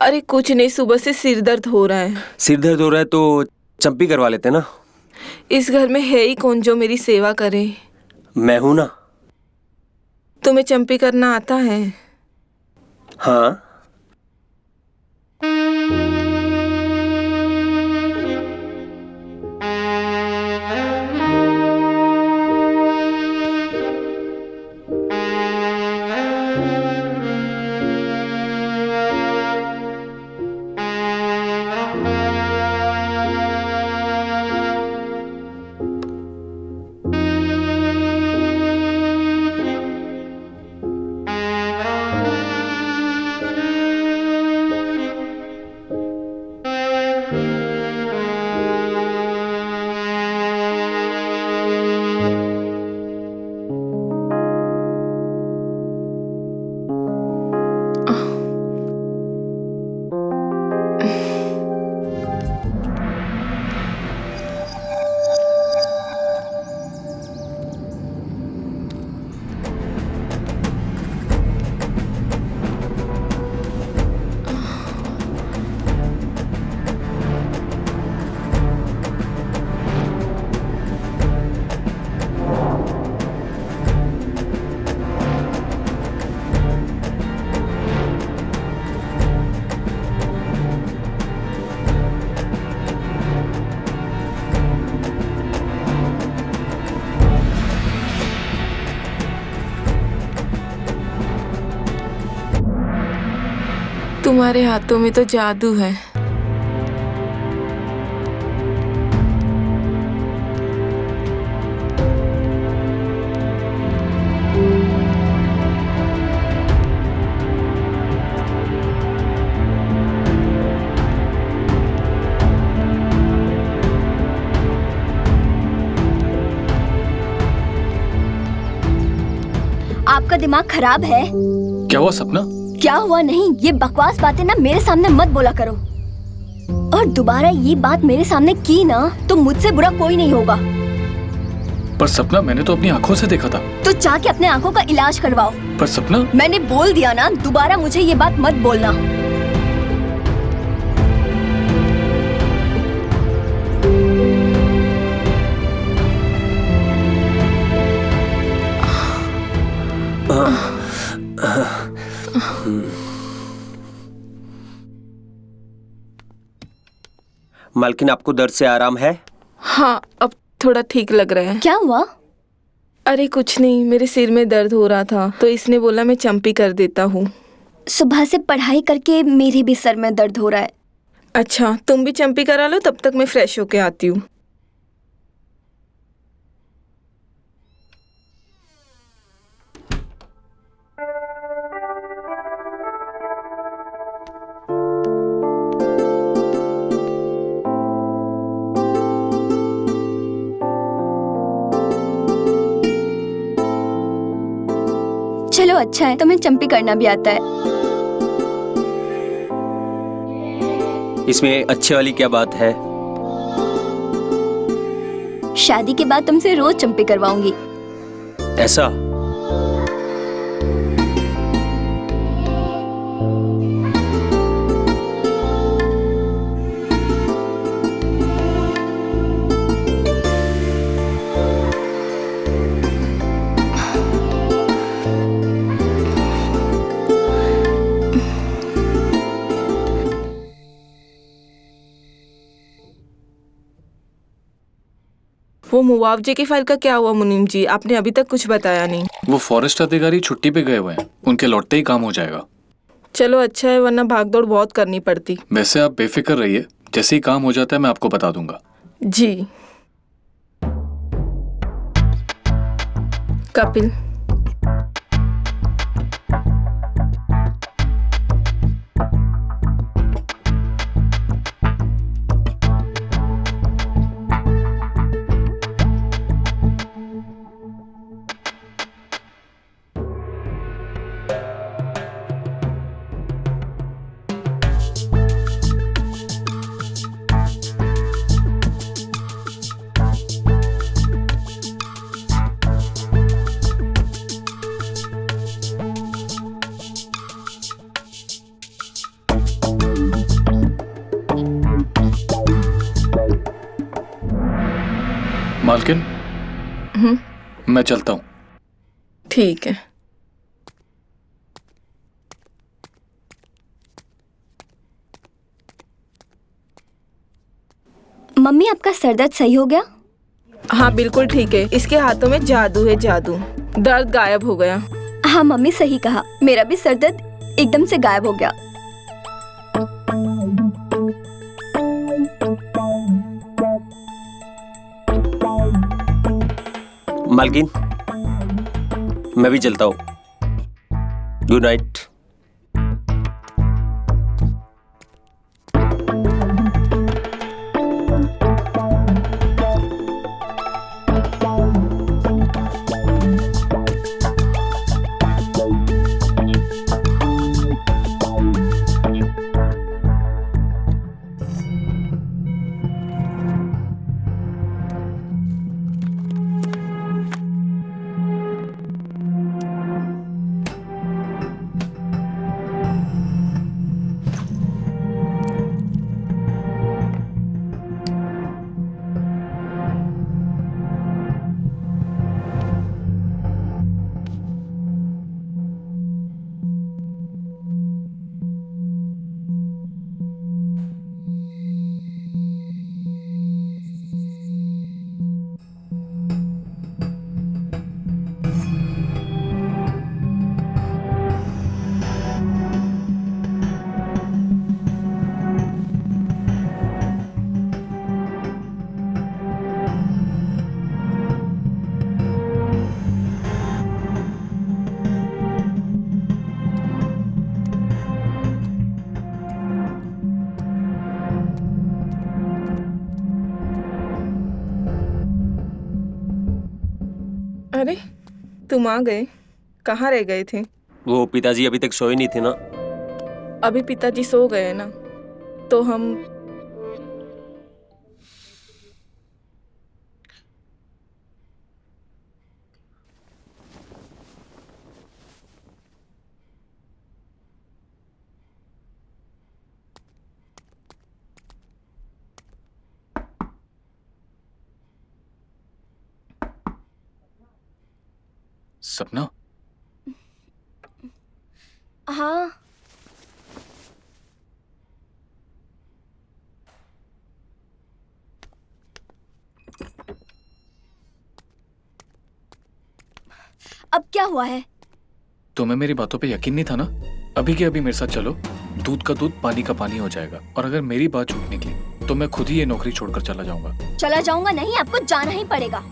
अरे कुछ नहीं, सुबह से सिर दर्द हो रहा है। सिर दर्द हो रहा है तो चंपी करवा लेते ना। इस घर में है ही कौन जो मेरी सेवा करे। मैं हूं ना। तुम्हें चंपी करना आता है? हाँ। तुम्हारे हाथों में तो जादू है। आपका दिमाग खराब है? क्या हुआ सपना? क्या हुआ नहीं, ये बकवास बातें ना मेरे सामने मत बोला करो। और दोबारा ये बात मेरे सामने की ना तो मुझसे बुरा कोई नहीं होगा। पर सपना, मैंने तो अपनी आंखों से देखा था। तो जाके अपने आंखों का इलाज करवाओ। पर सपना, मैंने बोल दिया ना, दोबारा मुझे ये बात मत बोलना। मालकिन, आपको दर्द से आराम है? हाँ, अब थोड़ा ठीक लग रहा है। क्या हुआ? अरे कुछ नहीं, मेरे सिर में दर्द हो रहा था तो इसने बोला मैं चंपी कर देता हूँ। सुबह से पढ़ाई करके मेरे भी सर में दर्द हो रहा है। अच्छा, तुम भी चंपी करा लो, तब तक मैं फ्रेश होके आती हूँ। चलो अच्छा है, तुम्हें चंपी करना भी आता है। इसमें अच्छे वाली क्या बात है? शादी के बाद तुमसे रोज चंपी करवाऊंगी। ऐसा? वो मुआवजे की फाइल का क्या हुआ मुनीम जी? आपने अभी तक कुछ बताया नहीं। वो फॉरेस्ट अधिकारी छुट्टी पे गए हुए हैं, उनके लौटते ही काम हो जाएगा। चलो अच्छा है, वरना भागदौड़ बहुत करनी पड़ती। वैसे आप बेफिक्र रहिए, जैसे ही काम हो जाता है मैं आपको बता दूंगा। जी। कपिल, मालकिन, मैं चलता हूँ। ठीक है। मम्मी आपका सर दर्द सही हो गया? हाँ बिल्कुल ठीक है, इसके हाथों में जादू है, जादू। दर्द गायब हो गया। हाँ मम्मी सही कहा, मेरा भी सर दर्द एकदम से गायब हो गया। मालकिन, मैं भी चलता हूँ। Good night. अरे तुम आ गए, कहाँ रह गए थे? वो पिताजी अभी तक सोए नहीं थे ना। अभी पिताजी सो गए ना, तो हम सपना, हाँ अब क्या हुआ है? तुम्हें मेरी बातों पे यकीन नहीं था ना? अभी के अभी मेरे साथ चलो, दूध का दूध पानी का पानी हो जाएगा। और अगर मेरी बात झूठ निकली तो मैं खुद ही ये नौकरी छोड़कर चला जाऊंगा। चला जाऊंगा नहीं, आपको जाना ही पड़ेगा।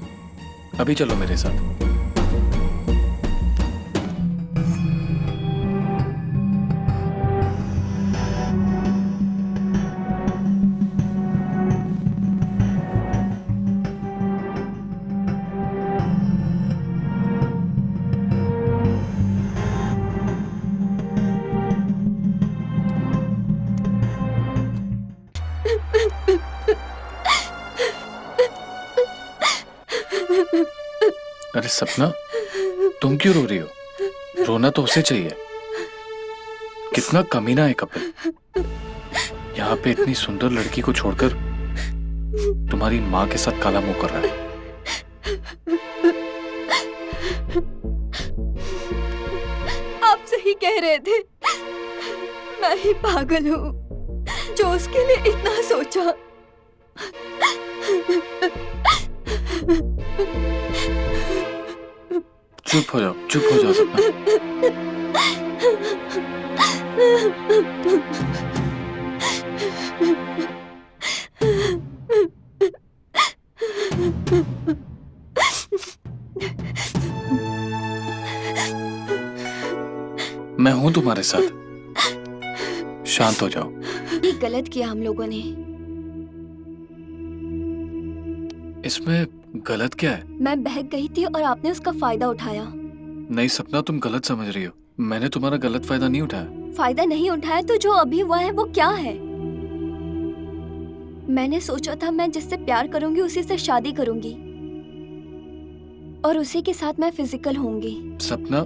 अभी चलो मेरे साथ। अरे सपना, तुम क्यों रो रही हो? रोना तो उसे चाहिए। कितना कमीना है कपिल, यहाँ पे इतनी सुंदर लड़की को छोड़कर तुम्हारी माँ के साथ काला मुंह कर रहा है। आप सही कह रहे थे, मैं ही पागल हूँ जो उसके लिए इतना सोचा। चुप हो जाओ सपना। मैं हूं तुम्हारे साथ, शांत हो जाओ। ये गलत किया हम लोगों ने। इसमें गलत क्या है? मैं बहक गई थी और आपने उसका फायदा उठाया। नहीं सपना, तुम गलत समझ रही हो। मैंने तुम्हारा गलत फायदा नहीं उठाया। फायदा नहीं उठाया तो जो अभी हुआ है वो क्या है? मैंने सोचा था मैं जिससे प्यार करूंगी उसी से शादी करूंगी और उसी के साथ मैं फिजिकल होंगी। सपना,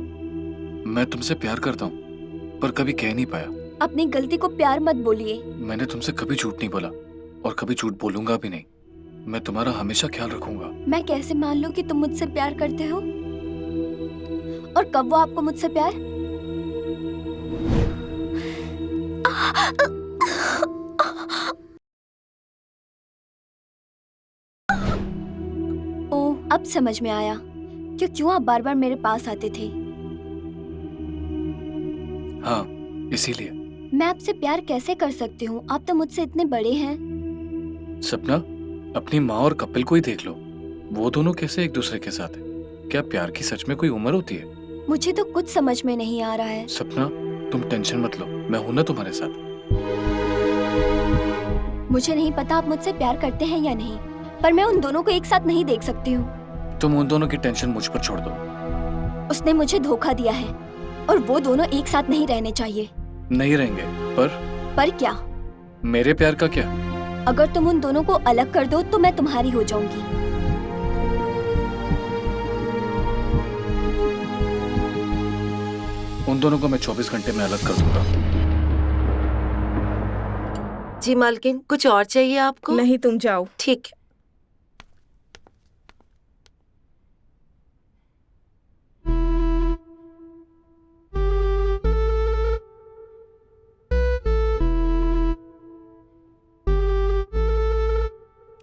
मैं तुमसे प्यार करता हूँ पर कभी कह नहीं पाया। अपनी गलती को प्यार मत बोलिए। मैंने तुमसे कभी झूठ नहीं बोला और कभी झूठ बोलूंगा भी नहीं। मैं तुम्हारा हमेशा ख्याल रखूंगा। मैं कैसे मान लूं कि तुम मुझसे प्यार करते हो? और कब वो आपको मुझसे प्यार? ओ, अब समझ में आया कि क्यों आप बार बार मेरे पास आते थे। हाँ, इसीलिए। मैं आपसे प्यार कैसे कर सकती हूँ? आप तो मुझसे इतने बड़े हैं। सपना, अपनी माँ और कपिल को ही देख लो। वो दोनों कैसे एक दूसरे के साथ है? क्या प्यार की सच में कोई उम्र होती है? मुझे तो कुछ समझ में नहीं आ रहा है। सपना, तुम टेंशन मत लो, मैं हूं ना तुम्हारे साथ। मुझे नहीं पता आप मुझसे प्यार करते हैं या नहीं, पर मैं उन दोनों को एक साथ नहीं देख सकती हूँ। तुम उन दोनों की टेंशन मुझ पर छोड़ दो। उसने मुझे धोखा दिया है और वो दोनों एक साथ नहीं रहने चाहिए। नहीं रहेंगे, पर क्या? मेरे प्यार का क्या? अगर तुम उन दोनों को अलग कर दो तो मैं तुम्हारी हो जाऊंगी। उन दोनों को मैं 24 घंटे में अलग कर दूंगा। जी मालकिन, कुछ और चाहिए आपको? नहीं, तुम जाओ। ठीक है।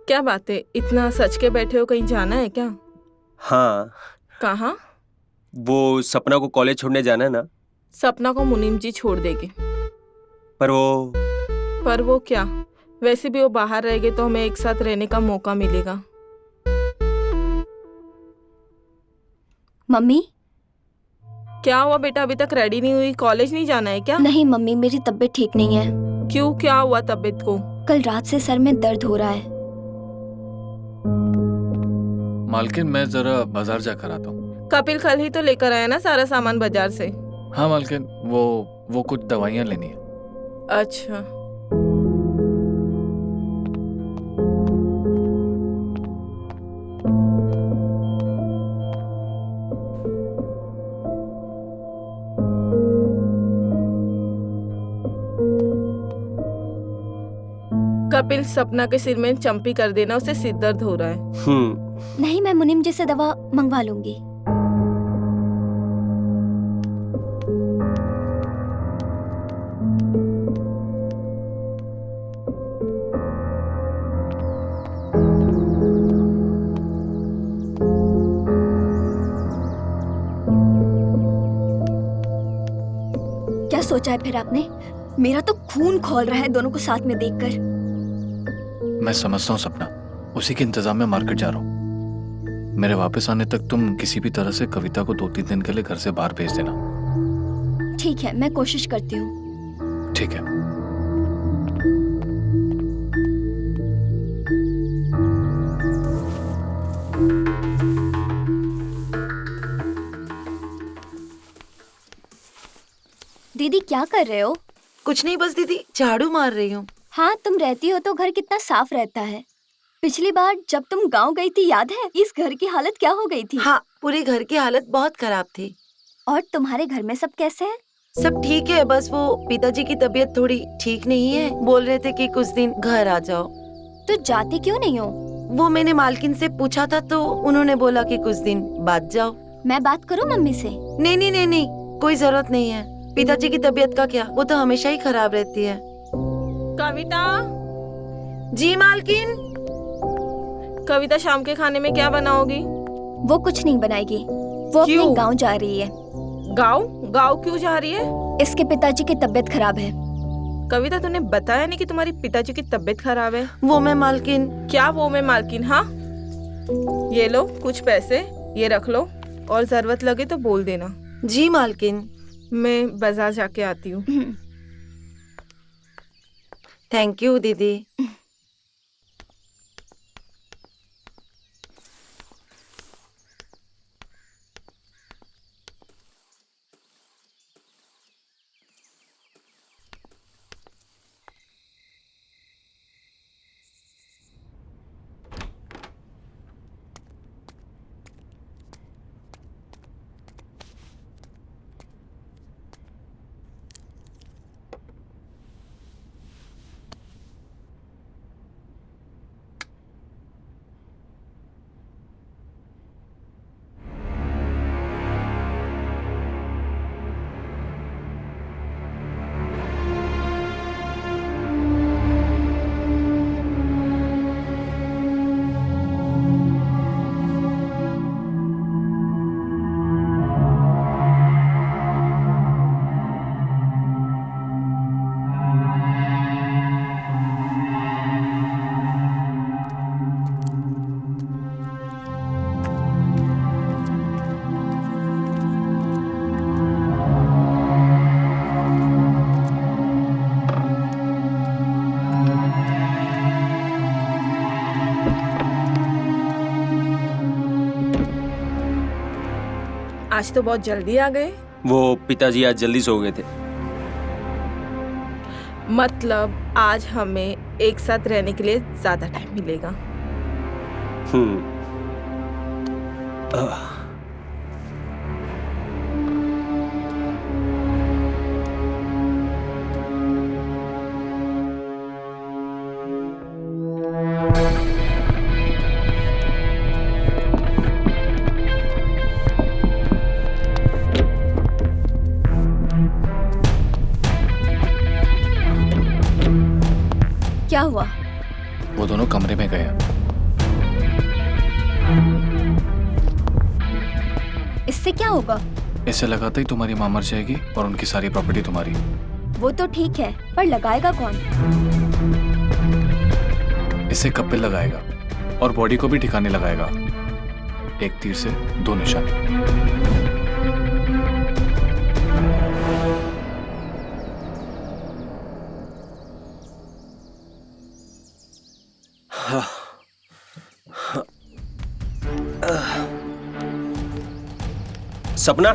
क्या बात है, इतना सच के बैठे हो? कहीं जाना है क्या? हाँ, कहाँ? वो सपना को कॉलेज छोड़ने जाना है ना। सपना को मुनीम जी छोड़ देंगे। पर वो क्या? वैसे भी वो बाहर रहेंगे तो हमें एक साथ रहने का मौका मिलेगा। मम्मी? क्या हुआ बेटा, अभी तक रेडी नहीं हुई? कॉलेज नहीं जाना है क्या? नहीं मम्मी, मेरी तबीयत ठीक नहीं है। क्यों, क्या हुआ तबीयत को? कल रात से सर में दर्द हो रहा है। मालकिन, मैं जरा बाजार जाकर आता हूँ। कपिल कल ही तो लेकर आया ना सारा सामान बाजार से। हाँ मालकिन, वो कुछ दवाइयाँ लेनी है। अच्छा। कपिल, सपना के सिर में चंपी कर देना, उसे सिर दर्द हो रहा है। नहीं, मैं मुनीम जी से दवा मंगवा लूंगी। क्या सोचा है फिर आपने? मेरा तो खून खौल रहा है दोनों को साथ में देखकर। मैं समझता हूँ सपना, उसी के इंतजाम में मार्केट जा रहा हूँ। मेरे वापस आने तक तुम किसी भी तरह से कविता को 2-3 दिन के लिए घर से बाहर भेज देना। ठीक है, मैं कोशिश करती हूँ। ठीक है। दीदी क्या कर रहे हो? कुछ नहीं, बस दीदी झाड़ू मार रही हूँ। हाँ, तुम रहती हो तो घर कितना साफ रहता है। पिछली बार जब तुम गांव गई थी याद है इस घर की हालत क्या हो गई थी? हाँ, पूरे घर की हालत बहुत खराब थी। और तुम्हारे घर में सब कैसे हैं? सब ठीक है, बस वो पिताजी की तबीयत थोड़ी ठीक नहीं है। बोल रहे थे कि कुछ दिन घर आ जाओ। तो जाते क्यों नहीं हो? वो मैंने मालकिन से पूछा था तो उन्होंने बोला कि कुछ दिन बाद जाओ। मैं बात करूं मम्मी से? नहीं नहीं नहीं नहीं, कोई जरूरत नहीं है। पिताजी की तबीयत का क्या, वो तो हमेशा ही खराब रहती है। कविता, जी मालकिन। कविता शाम के खाने में क्या बनाओगी? वो कुछ नहीं बनाएगी, वो अपने क्यों? गांव जा रही है। गाँव? गाँव क्यों जा रही है? इसके पिताजी की तबीयत खराब है। कविता, तूने बताया नहीं कि तुम्हारी पिताजी की तबीयत खराब है? वो मैं मालकिन। क्या वो मैं मालकिन? हाँ, ये लो कुछ पैसे, ये रख लो, और जरूरत लगे तो बोल देना। जी मालकिन। मैं बाजार जाके आती हूँ। थैंक यू दीदी। आज तो बहुत जल्दी आ गए। वो पिताजी आज जल्दी सो गए थे। मतलब आज हमें एक साथ रहने के लिए ज्यादा टाइम मिलेगा। क्या हुआ? वो दोनों कमरे में गए। इससे क्या होगा? इससे लगाते ही तुम्हारी मां मर जाएगी और उनकी सारी प्रॉपर्टी तुम्हारी। वो तो ठीक है, पर लगाएगा कौन? इससे कपिल लगाएगा और बॉडी को भी ठिकाने लगाएगा। एक तीर से दो निशाने। सपना,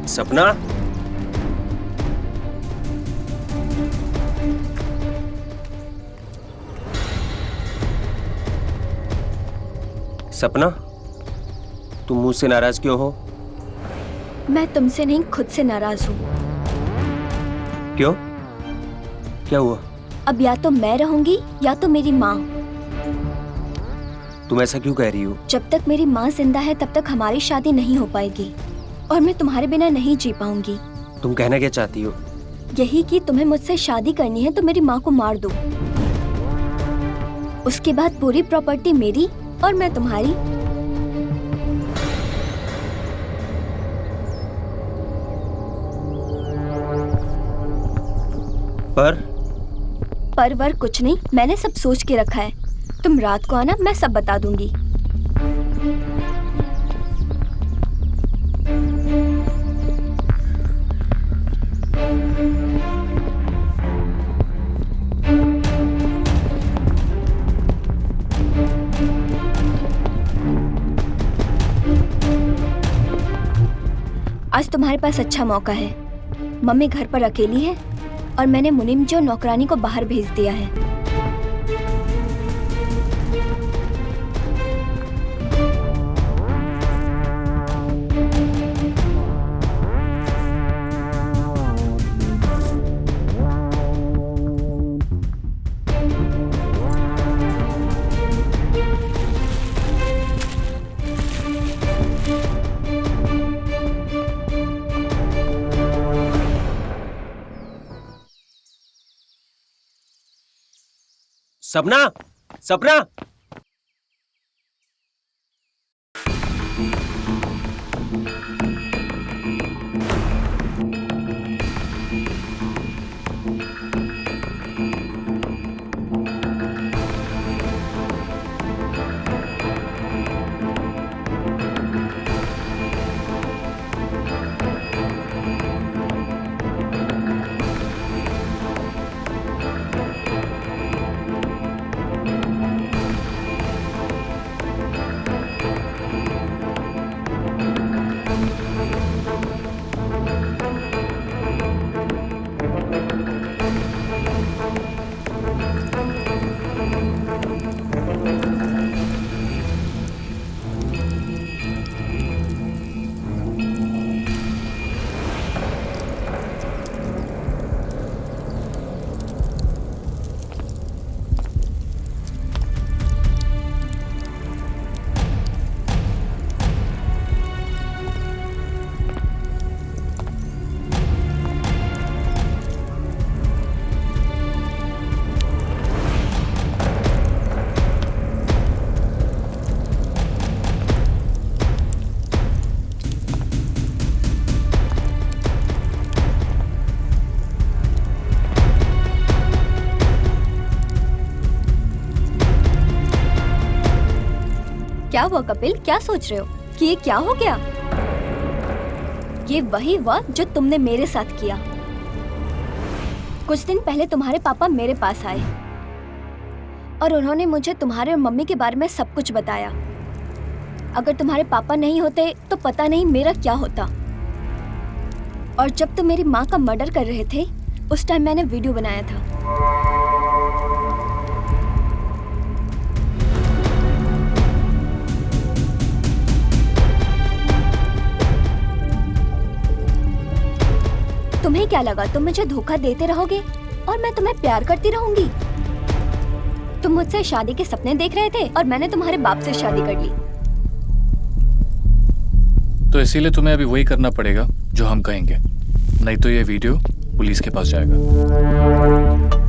सपना, सपना, तुम मुझसे नाराज क्यों हो? मैं तुमसे नहीं, खुद से नाराज हूँ। क्यों? क्या हुआ? अब या तो मैं रहूंगी या तो मेरी माँ। तुम ऐसा क्यों कह रही हो? जब तक मेरी माँ जिंदा है तब तक हमारी शादी नहीं हो पाएगी और मैं तुम्हारे बिना नहीं जी पाऊंगी। तुम कहना क्या चाहती हो? यही कि तुम्हें मुझसे शादी करनी है तो मेरी माँ को मार दो। उसके बाद पूरी प्रॉपर्टी मेरी और मैं तुम्हारी। पर वर कुछ नहीं, मैंने सब सोच के रखा है। तुम रात को आना, मैं सब बता दूंगी। आज तुम्हारे पास अच्छा मौका है। मम्मी घर पर अकेली है और मैंने मुनिम जो नौकरानी को बाहर भेज दिया है। सपना, सपना। क्या हुआ कपिल, क्या सोच रहे हो कि ये क्या हो गया? ये वही हुआ जो तुमने मेरे साथ किया। कुछ दिन पहले तुम्हारे पापा मेरे पास आए और उन्होंने मुझे तुम्हारे और मम्मी के बारे में सब कुछ बताया। अगर तुम्हारे पापा नहीं होते तो पता नहीं मेरा क्या होता। और जब तुम मेरी माँ का मर्डर कर रहे थे उस टाइम मैंने वीडियो बनाया था। तुम्हें क्या लगा तुम मुझे धोखा देते रहोगे और मैं तुम्हें प्यार करती रहूंगी? तुम मुझसे शादी के सपने देख रहे थे और मैंने तुम्हारे बाप से शादी कर ली। तो इसीलिए तुम्हें अभी वही करना पड़ेगा जो हम कहेंगे, नहीं तो ये वीडियो पुलिस के पास जाएगा।